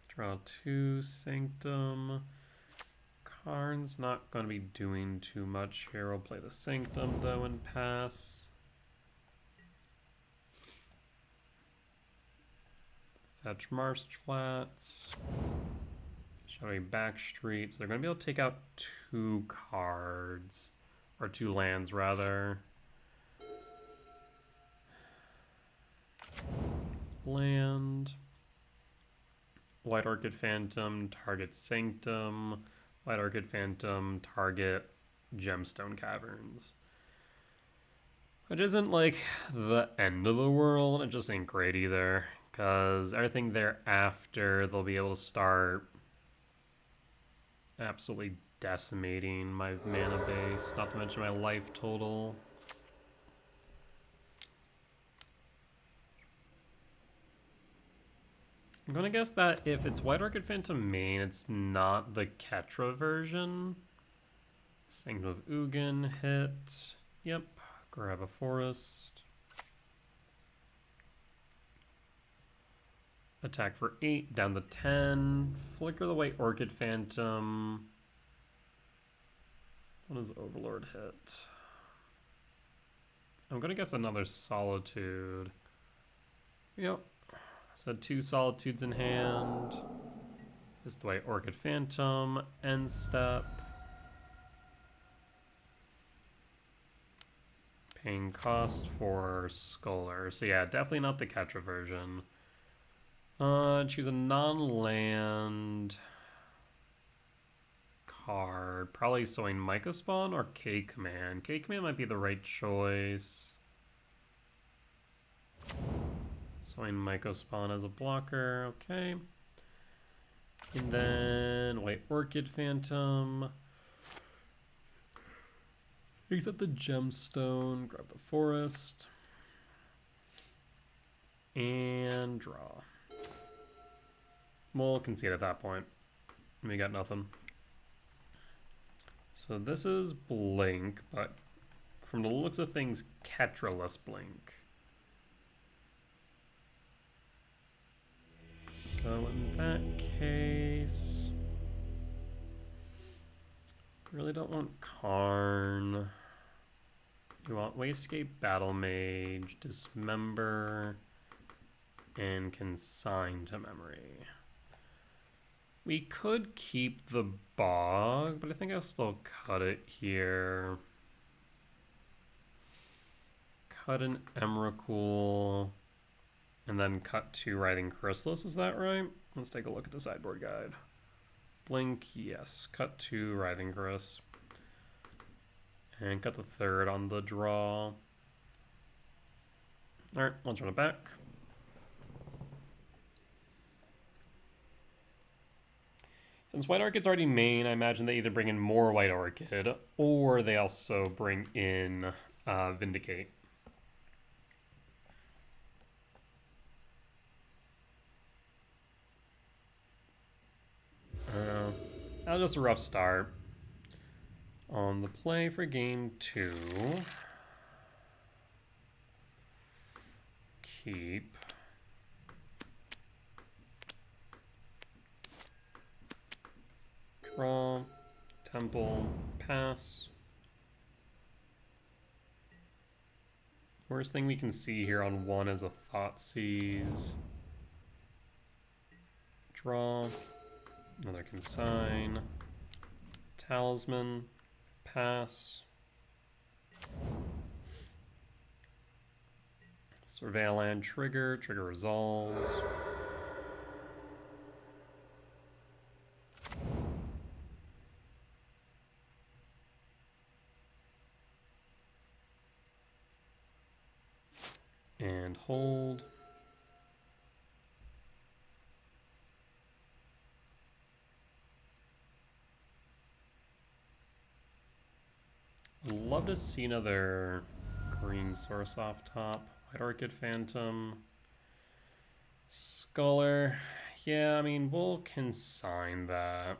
A: Draw 2, Sanctum. Karn's not gonna be doing too much here. We'll play the Sanctum though and pass. Fetch Marsh Flats. Shadowy Backstreet. So they're going to be able to take out 2 cards. Or 2 lands, rather. Land. White Orchid Phantom, target Sanctum. White Orchid Phantom, target Gemstone Caverns. Which isn't like the end of the world. It just ain't great either. Because everything thereafter, they'll be able to start absolutely decimating my mana base, not to mention my life total. I'm gonna guess that if it's White Orchid Phantom main, it's not the Ketra version. Sanctum of Ugin hit. Yep, grab a forest. Attack for 8, down to 10. Flicker the White Orchid Phantom. What does Overlord hit? I'm gonna guess another Solitude. Yep. So 2 Solitudes in hand. Just the White Orchid Phantom. End step. Paying cost for Scholar. So yeah, definitely not the Ketra version. Choose a non-land card. Probably Sowing Mycospawn or K-Command. K-Command might be the right choice. Sowing Mycospawn as a blocker. Okay. And then White Orchid Phantom. Except the Gemstone. Grab the forest. And draw. We'll concede at that point. We got nothing. So this is Blink, but from the looks of things, Ketra-less Blink. So in that case, really don't want Karn. You want Wastecape, Battle Mage, Dismember, and Consign to Memory. We could keep the Bog, but I think I'll still cut it here. Cut an Emrakul, and then cut 2 Writhing Chrysalis, is that right? Let's take a look at the sideboard guide. Blink, yes. Cut 2 Writhing Chrysalis. And cut the 3rd on the draw. Alright, let's run it back. Since White Orchid's already main, I imagine they either bring in more White Orchid, or they also bring in Vindicate. that was just a rough start. On the play for game 2, keep. Draw, temple, pass. Worst thing we can see here on 1 is a Thoughtseize. Draw, another consign, talisman, pass. Surveil land trigger resolves. And hold. Love to see another green source off top. White Orchid Phantom. Scholar. Yeah, I mean, we'll consign that.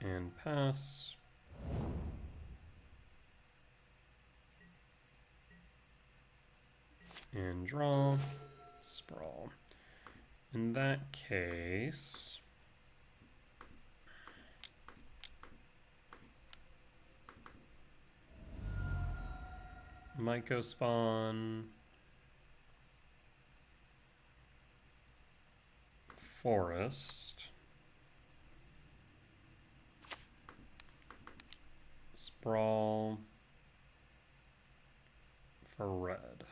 A: And pass. And draw. Sprawl. In that case, might go spawn forest, sprawl for red,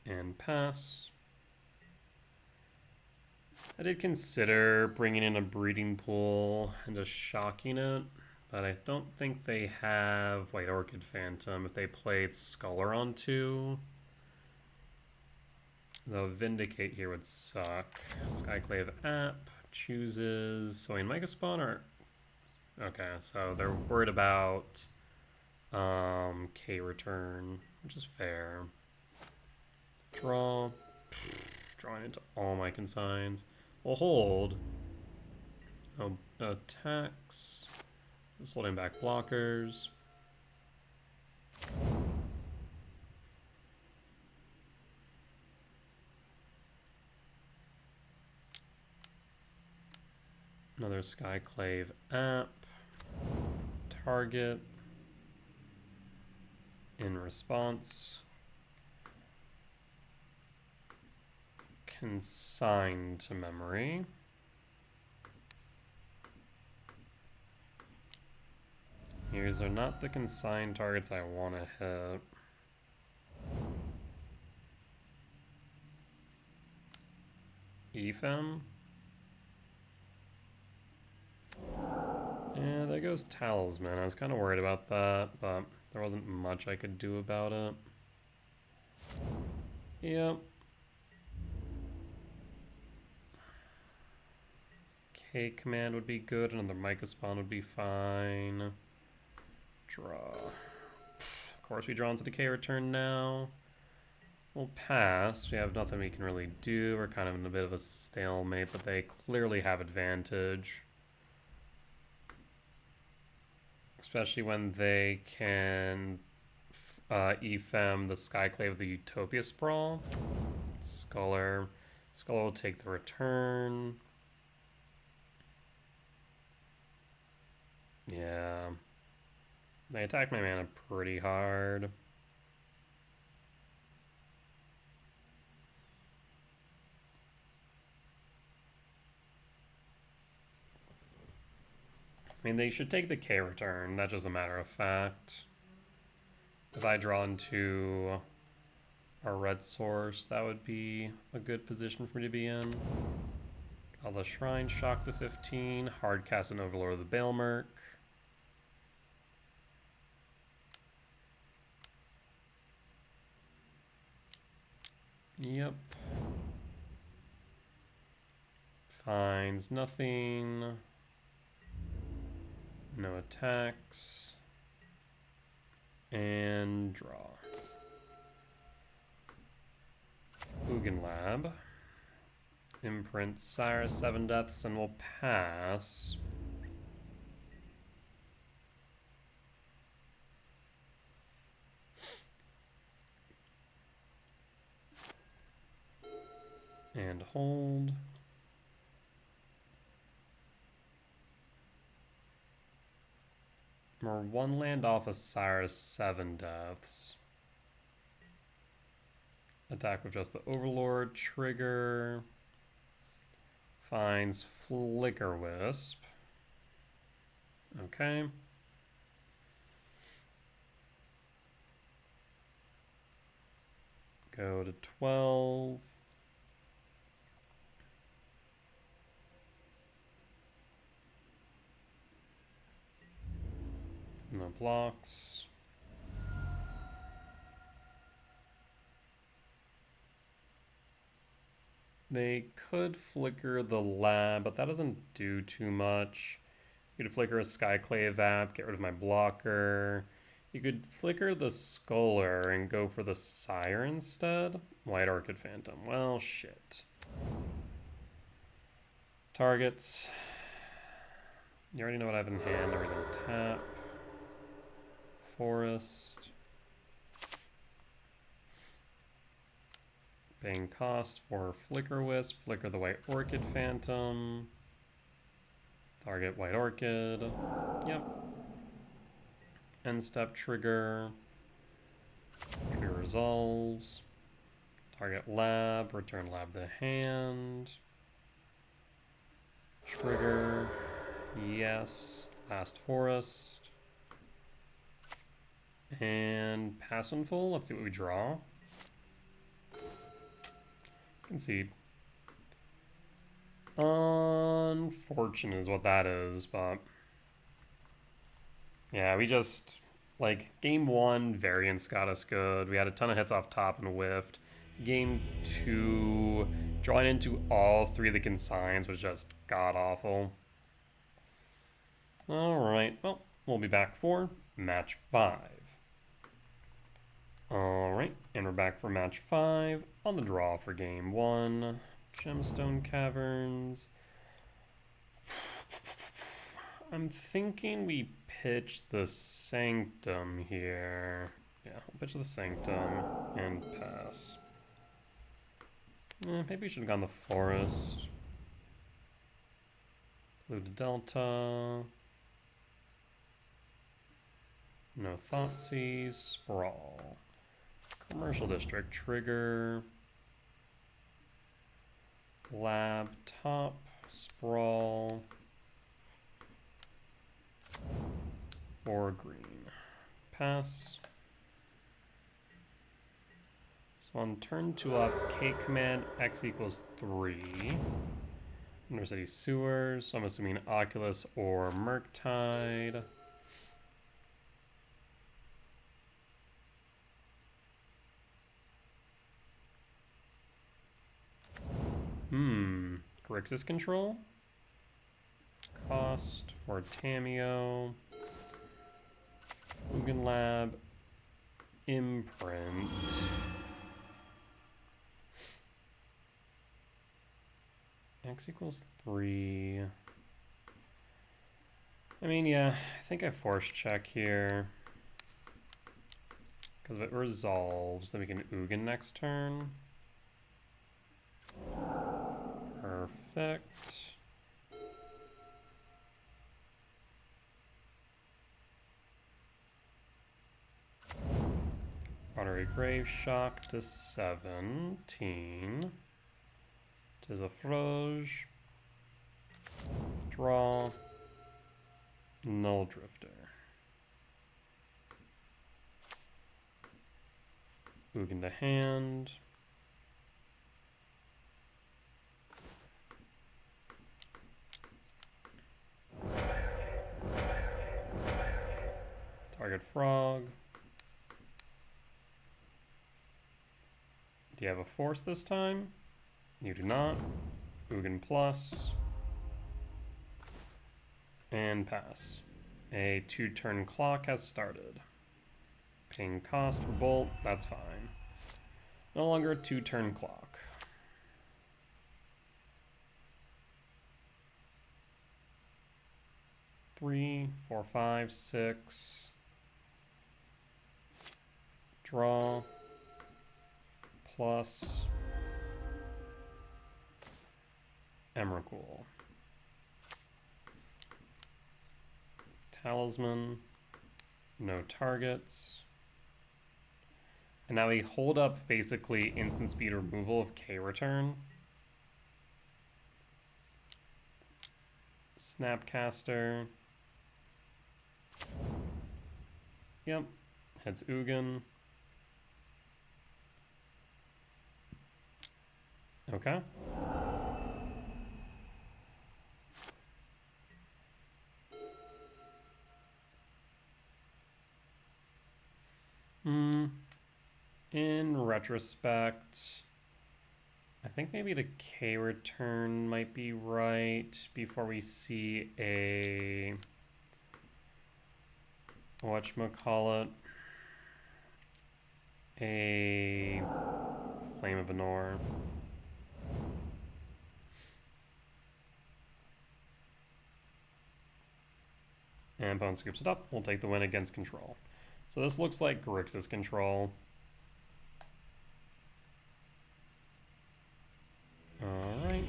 A: and pass. I did consider bringing in a breeding pool and just shocking it, but I don't think they have White Orchid Phantom if they played Scholar on 2. Though Vindicate here would suck. Skyclave app chooses. So in Mega Spawn or. Okay, so they're worried about K return, which is fair. Draw. Drawing into all my consigns. We'll hold. Oh, attacks. Just holding back blockers. Another Skyclave app. Target. In response. Consign to memory. These are not the consigned targets I want to hit. Ephem. Yeah, there goes Talisman. I was kind of worried about that, but there wasn't much I could do about it. Yep. K command would be good. Another Micah spawn would be fine. Draw. Of course, we draw into the K return now. We'll pass. We have nothing we can really do. We're kind of in a bit of a stalemate, but they clearly have advantage. Especially when they can Ephem the Skyclave of the Utopia Sprawl. Scholar will take the return. Yeah. They attack my mana pretty hard. I mean, they should take the K return. That's just a matter of fact. If I draw into a red source, that would be a good position for me to be in. Call the Shrine, shock to 15, hard cast an Overlord of the Baelmerk. Yep. Finds nothing. No attacks. And draw. Ugin Lab. Imprint Sire 7 deaths and we'll pass. And hold. We're 1 land off of Sire's 7 deaths. Attack with just the Overlord. Trigger. Finds Flicker Wisp. Okay. Go to 12. No blocks. They could flicker the lab, but that doesn't do too much. You could flicker a Skyclave app, get rid of my blocker. You could flicker the Scholar and go for the Sire instead. White Orchid Phantom. Well, shit. Targets. You already know what I have in hand. Everything tap. Forest. Paying cost for Flicker Wisp. Flicker the White Orchid Phantom. Target White Orchid. Yep. End step trigger. Trigger resolves. Target lab. Return lab to hand. Trigger. Yes. Last forest. And pass in full. Let's see what we draw. Concede. Unfortunate is what that is, but yeah, we just, like, game 1, variance got us good. We had a ton of hits off top and whiffed. Game 2, drawing into all 3 of the consigns was just god-awful. Alright, well, we'll be back for match 5. Alright, and we're back for match 5 on the draw for game 1. Gemstone Caverns. I'm thinking we pitch the Sanctum here. Yeah, we'll pitch the Sanctum and pass. Maybe we should have gone the Forest. Blue to Delta. No Thoughtseize. Sprawl. Commercial District trigger. Lab top. Sprawl. 4 green. Pass. So on turn 2 I'll have K command X equals 3. Undercity Sewers, so I'm assuming Oculus or Murktide. Grixis control. Cost for Tamiyo. Ugin Lab. Imprint. X equals 3. I mean, yeah, I think I force check here. Because if it resolves, then we can Ugin next turn. Perfect. Watery Grave Shock to 17. Tis a Froge. Draw. Null Drifter. Ugin to hand. Target frog. Do you have a force this time? You do not. Ugin plus. And pass. A 2-turn clock has started. Paying cost for bolt, that's fine. No longer a 2-turn clock. Three, four, five, six. Draw. Plus. Emrakul. Talisman. No targets. And now we hold up basically instant speed removal of K return. Snapcaster. Yep. Heads Ugin. Okay. In retrospect, I think maybe the K return might be right before we see a whatchamacallit, a Flame of Anor. And Bone scoops it up. We'll take the win against control. So this looks like Grixis control. Alright,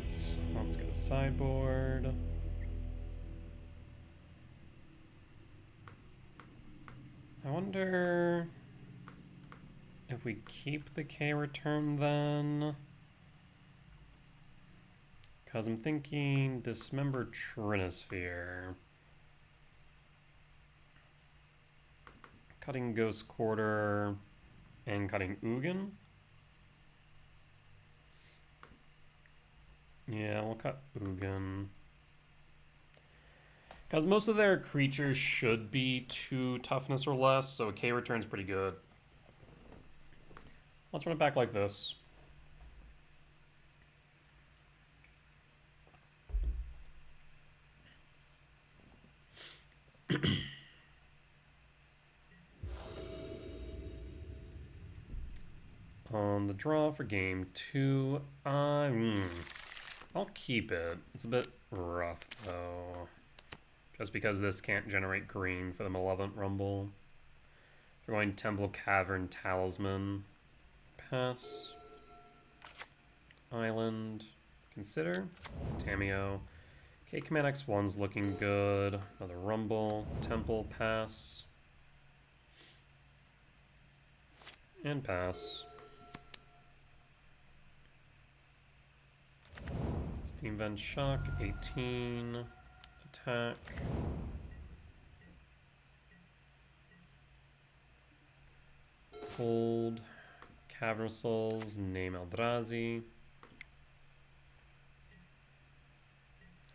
A: let's go to sideboard. I wonder if we keep the K return then. Because I'm thinking Dismember Trinisphere. Cutting Ghost Quarter and cutting Ugin. Yeah, we'll cut Ugin. Because most of their creatures should be 2 toughness or less, so a K return's pretty good. Let's run it back like this. On the draw for game 2, I'll keep it. It's a bit rough though. Just because this can't generate green for the Malevolent Rumble. We're going Temple Cavern Talisman. Pass. Island. Consider. Tameo. Okay, Command X1's looking good. Another Rumble. Temple. Pass. And pass. Steam Vent Shock. 18. Attack. Hold. Cavern Souls. Name Eldrazi.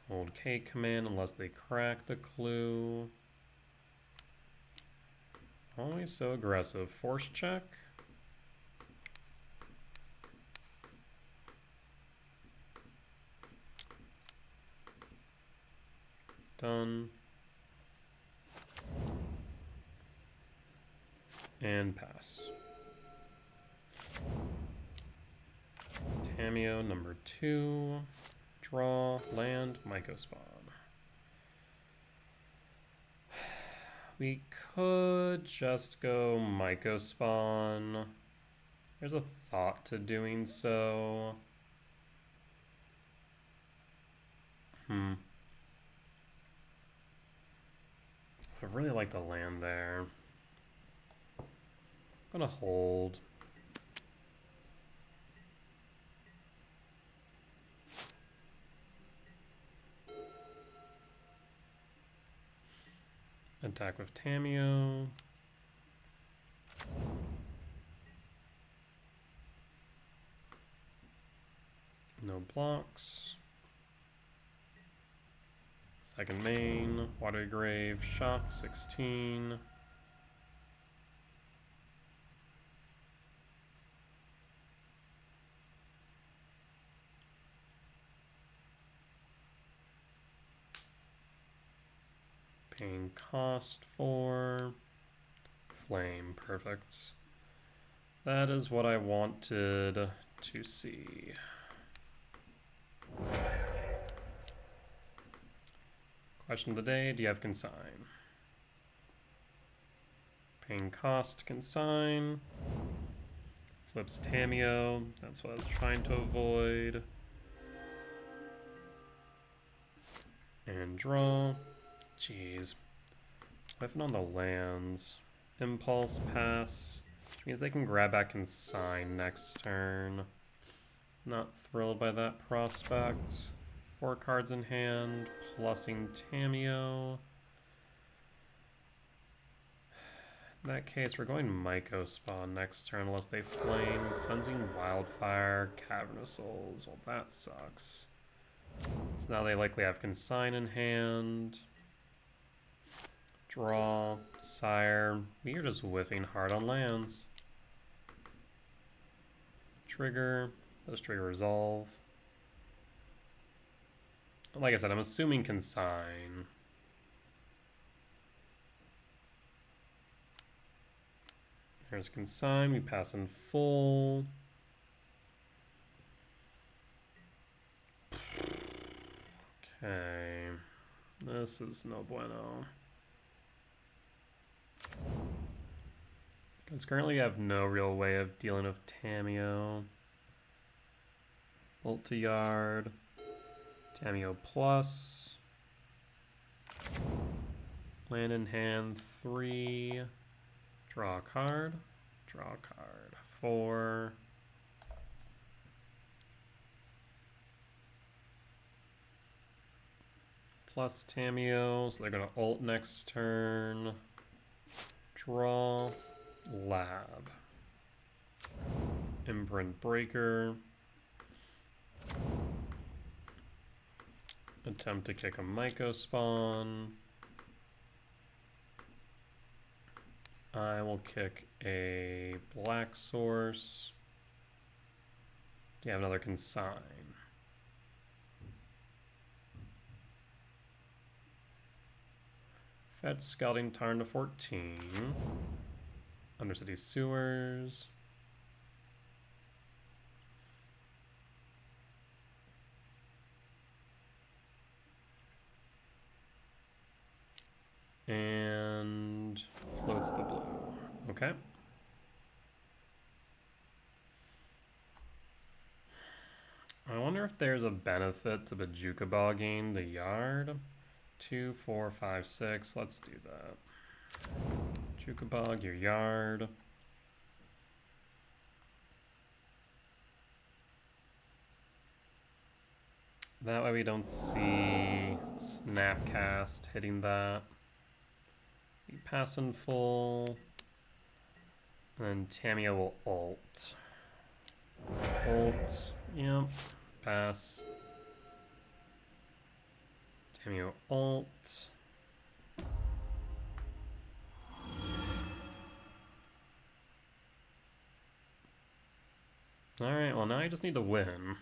A: Hold K command unless they crack the clue. Always so aggressive. Force check. Done. And pass. Tameo number 2. Draw, land, Mycospawn. We could just go Mycospawn. There's a thought to doing so. I really like the land there. I'm gonna hold. Attack with Tameo. No blocks. Second main, Watery Grave, Shock, 16. Paying cost for Flame, perfect. That is what I wanted to see. Question of the day, do you have consign? Paying cost, consign. Flips Tamio, that's what I was trying to avoid. And draw. Jeez. Whiffing on the lands. Impulse, pass. Which means they can grab back consign next turn. Not thrilled by that prospect. 4 cards in hand, plussing Tamio. In that case, we're going Myco Spawn next turn unless they flame. Cleansing Wildfire, Cavernous Souls. Well, that sucks. So now they likely have consign in hand. Draw, Sire. We are just whiffing hard on lands. Trigger. Does trigger resolve. Like I said, I'm assuming consign. Here's consign. We pass in full. Okay. This is no bueno. Because currently we have no real way of dealing with Tamio. Bolt to Yard. Tamio plus. Land in hand 3. Draw a card. Draw a card. 4. Plus Tamio, so they're going to ult next turn. Draw. Lab. Imprint Breaker. Attempt to kick a Myco Spawn. I will kick a Black Source. Do you have another consign? Fetch Scouting Tarn to 14. Undercity Sewers. And floats the blue. Okay. I wonder if there's a benefit to the Jukabogging the Yard. 2, 4, 5, 6. Let's do that. Jukabog your Yard. That way we don't see Snapcast hitting that. We pass in full. And then Tamio will ult. Ult. Yep. Pass. Tamio ult. Alright, well now I just need to win.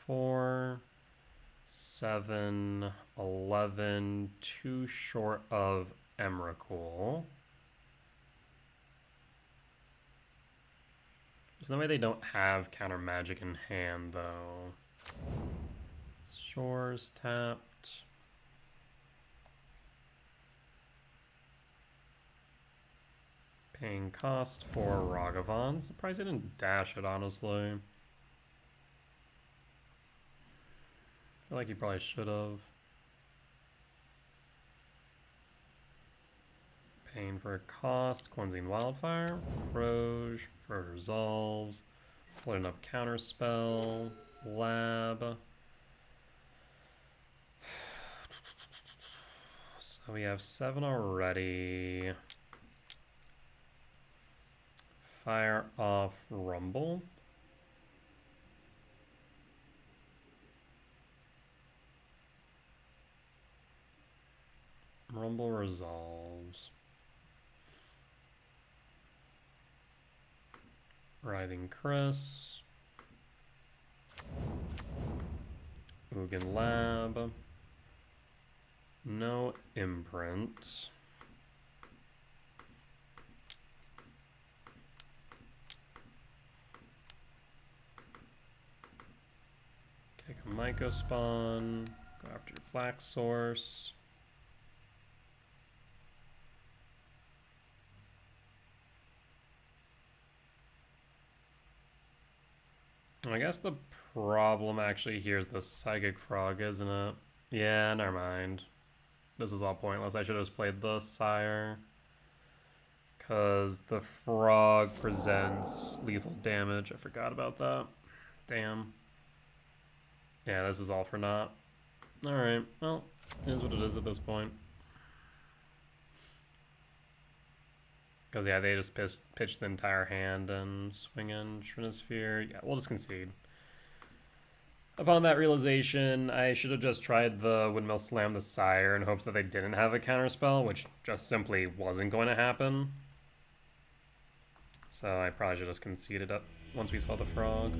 A: 4, 7, 11, 2 short of Emrakul. There's no way they don't have counter magic in hand, though. Shores tapped. Paying cost for Ragavon. Surprised I didn't dash it, honestly. I feel like he probably should have. Paying for a cost, cleansing wildfire, Froge resolves, floating up counterspell, lab. So we have 7 already. Fire off Rumble. Rumble resolves. Writhing Chris. Ugin Lab. No imprint. Myco spawn. Go after your black source. I guess the problem actually here is the Psychic Frog, isn't it? Yeah, never mind. This was all pointless. I should have just played the Sire. Because the frog presents lethal damage. I forgot about that. Damn. Yeah, this is all for naught. Alright, well, it is what it is at this point. Because, yeah, they just pitched the entire hand and swing in Trinisphere. Yeah, we'll just concede. Upon that realization, I should have just tried the Windmill Slam the Sire in hopes that they didn't have a counterspell, which just simply wasn't going to happen. So I probably should have just conceded up once we saw the frog.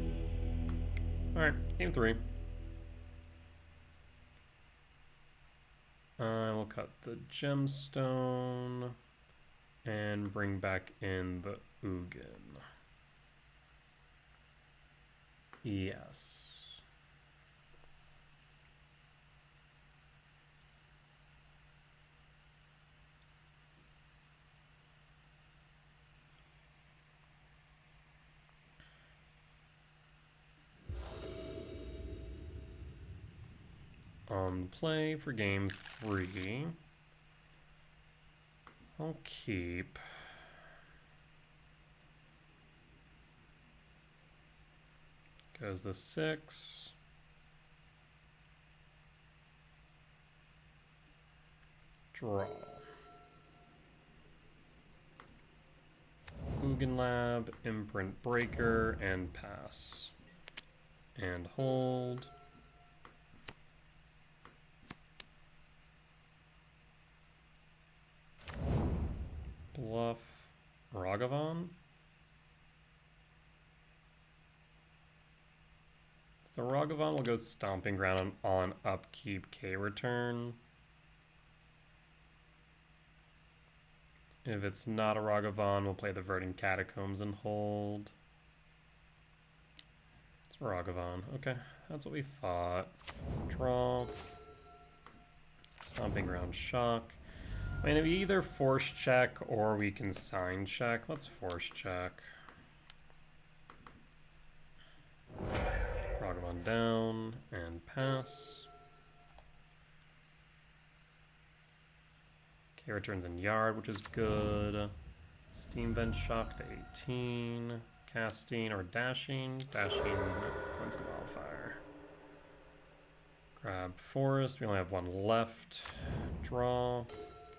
A: Alright, game 3. I will cut the gemstone and bring back in the Ugin. Yes. On play for game 3. I'll keep goes the 6. Draw. Ugin Lab, Imprint Breaker, and pass. And hold. Bluff Ragavan. The Ragavan will go Stomping Ground on upkeep K return. If it's not a Ragavan, we'll play the Verdant Catacombs and hold. It's a Ragavan. Okay, that's what we thought. Draw. Stomping Ground Shock. I mean, we either force check or we can sign check. Let's force check. Ragavan down and pass. K returns in yard, which is good. Steam Vent Shock to 18. Casting or dashing. Dashing, Cleansing Wildfire. Grab Forest. We only have one left. Draw.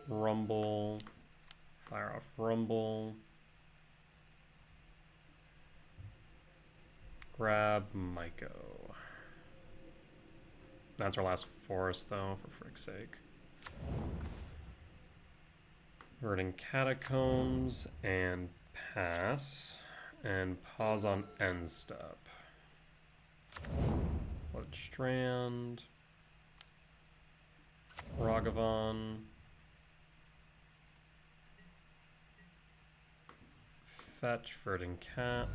A: Rumble. Fire off Rumble. Grab Myco. That's our last forest, though, for frick's sake. Verdant Catacombs and pass. And pause on end step. Blood Strand. Ragavan. Fetch Verdant Cat.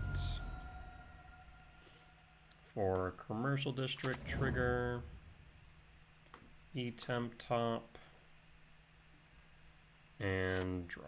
A: For Commercial District trigger. E-Temp top. And draw.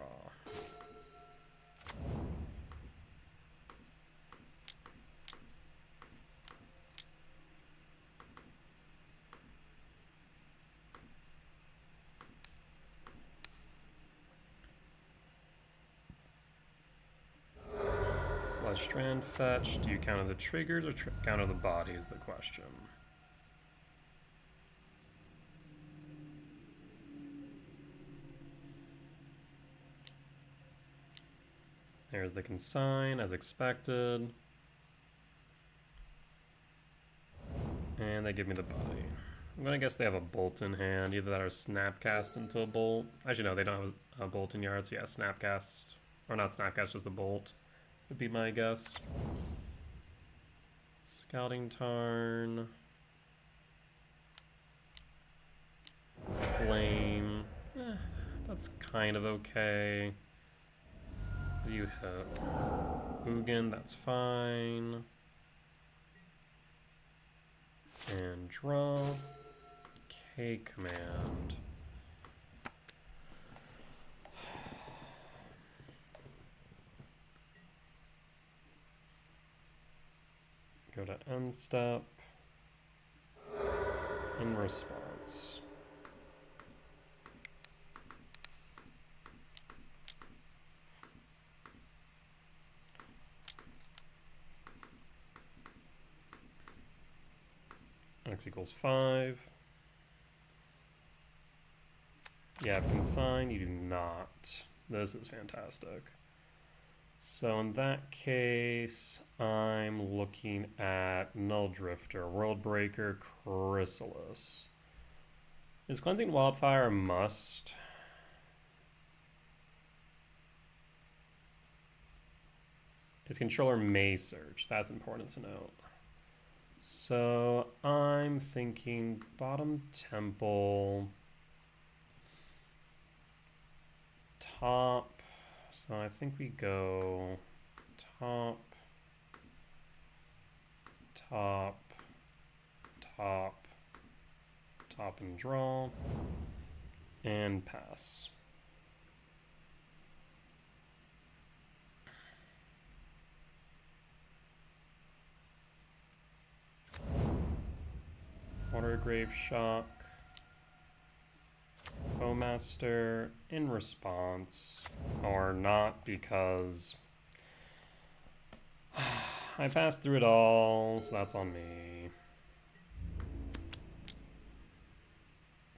A: Blood Strand fetch. Do you counter the triggers or counter the body is the question. There's the consign, as expected. And they give me the body. I'm gonna guess they have a bolt in hand, either that or snapcast into a bolt. Actually, no, they don't have a bolt in yard, so yeah, snapcast. Or not snapcast, just the bolt would be my guess. Scouting Tarn. Flame. That's kind of okay. You hit Ugin, that's fine. And draw. K command. Go to end step. In response. X equals 5. You have consign, you do not. This is fantastic. So in that case, I'm looking at Null Drifter, Worldbreaker, Chrysalis. Is Cleansing Wildfire a must? His controller may search. That's important to note. So I'm thinking bottom temple, top. So I think we go top, top, top, top and draw, and pass. Watergrave Shock, Bowmaster in response, or not because I passed through it all, so that's on me.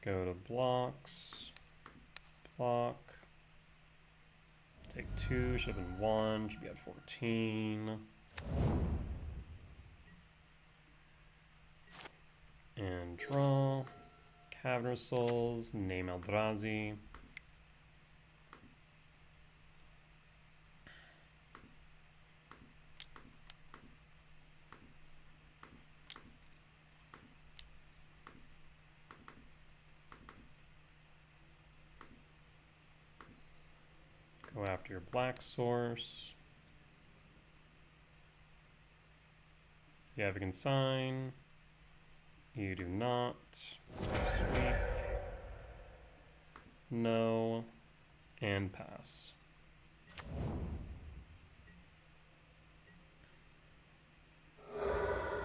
A: Go to blocks, block, take 2, should have been 1, should be at 14. And draw, Cavernous Souls, name Eldrazi. Go after your black source. You have a consign. You do not. Sweep. No. And pass.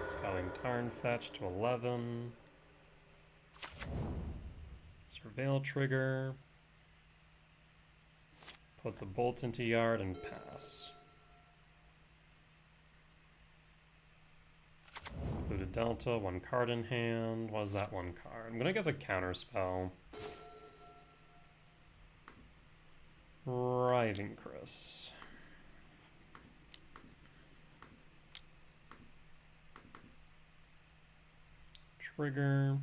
A: Scouting Tarn fetch to 11. Surveil trigger. Puts a bolt into yard and pass. Blue to Delta, 1 card in hand. What is that 1 card? I'm gonna guess a counter spell. Writhing Chris. Trigger.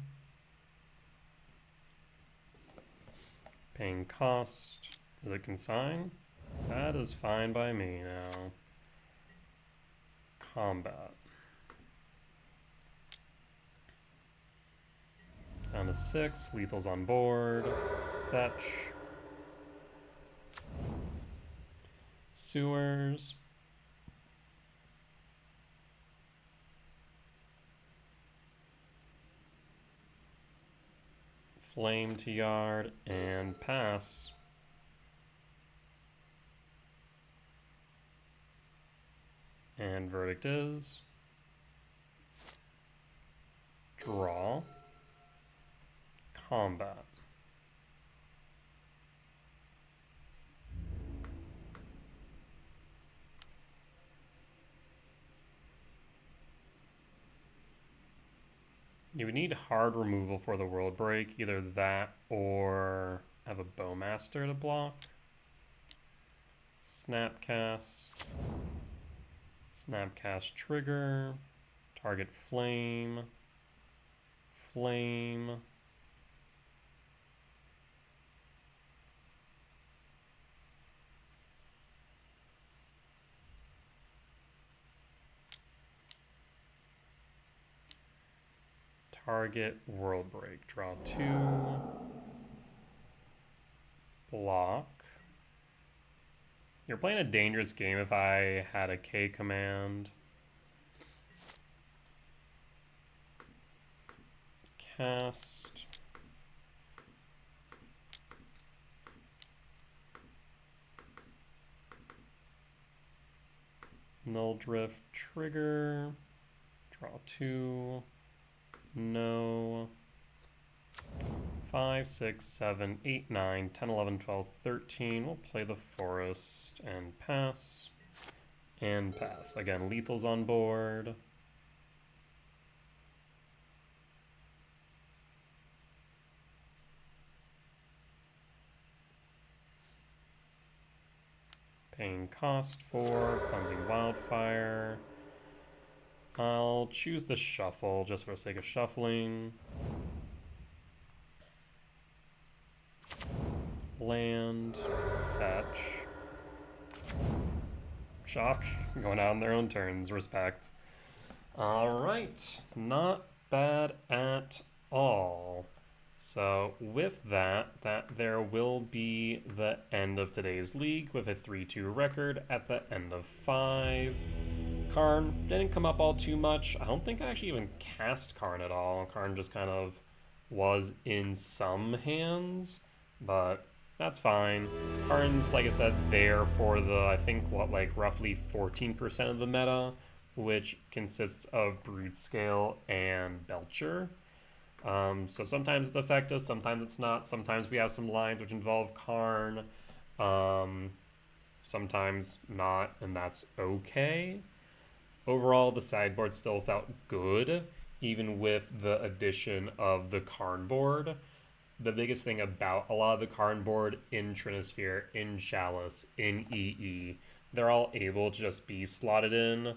A: Paying cost. Is it consign? That is fine by me now. Combat. Down to 6. Lethal's on board. Fetch. Sewers. Flame to yard and pass. And verdict is draw, combat. You would need hard removal for the world break, either that or have a Bowmaster to block. Snapcast. Snapcast trigger. Target flame. Flame. Target world break. Draw 2. Block. You're playing a dangerous game if I had a K command. cast. Null Drift trigger. Draw 2. No. 5, 6, 7, 8, 9, 10, 11, 12, 13. We'll play the forest and pass. And pass. Again, lethal's on board. Paying cost for Cleansing Wildfire. I'll choose the shuffle just for the sake of shuffling. Land, fetch. Shock, going out on their own turns, respect. Alright, not bad at all. So with that there will be the end of today's league with a 3-2 record at the end of 5. Karn didn't come up all too much. I don't think I actually even cast Karn at all. Karn just kind of was in some hands, but that's fine. Karn's, like I said, there for the, I think, roughly 14% of the meta, which consists of Brood Scale and Belcher. So sometimes it's effective, sometimes it's not. Sometimes we have some lines which involve Karn, sometimes not, and that's okay. Overall, the sideboard still felt good, even with the addition of the Karn board. The biggest thing about a lot of the Karn board in Trinisphere, in Chalice, in EE, they're all able to just be slotted in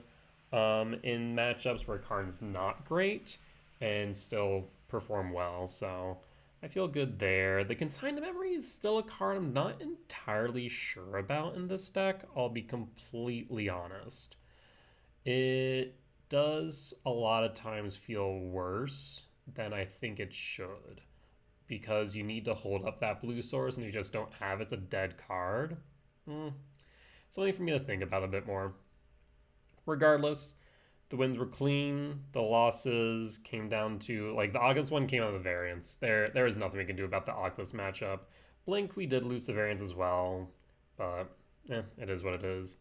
A: matchups where Karn's not great and still perform well. So I feel good there. The Consigned Memory is still a card I'm not entirely sure about in this deck. I'll be completely honest. It does a lot of times feel worse than I think it should, because you need to hold up that blue source and you just don't have it. It's a dead card. Something for me to think about a bit more. Regardless, the wins were clean. The losses came down to, the Oculus one came out of the variance. There is nothing we can do about the Oculus matchup. Blink, we did lose the variance as well, but it is what it is.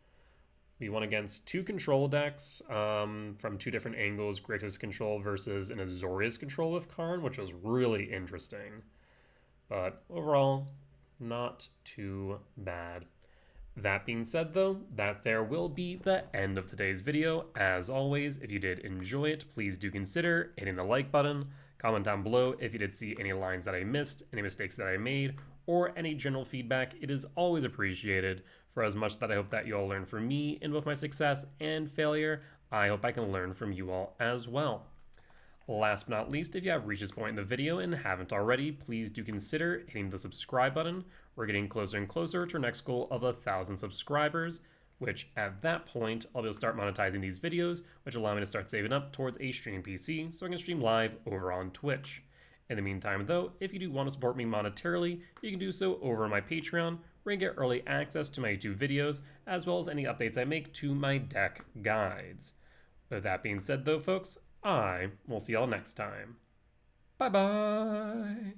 A: We won against 2 control decks from 2 different angles. Grixis control versus an Azorius control with Karn, which was really interesting. But overall, not too bad. That being said, though, that there will be the end of today's video. As always, if you did enjoy it, please do consider hitting the like button. Comment down below if you did see any lines that I missed, any mistakes that I made, or any general feedback. It is always appreciated. For as much that I hope that you all learn from me in both my success and failure, I hope I can learn from you all as well. Last but not least, if you have reached this point in the video and haven't already, please do consider hitting the subscribe button. We're getting closer and closer to our next goal of 1,000 subscribers, which at that point, I'll be able to start monetizing these videos, which allow me to start saving up towards a stream PC so I can stream live over on Twitch. In the meantime, though, if you do want to support me monetarily, you can do so over on my Patreon, where you get early access to my YouTube videos, as well as any updates I make to my deck guides. With that being said, though, folks, I will see y'all next time. Bye-bye!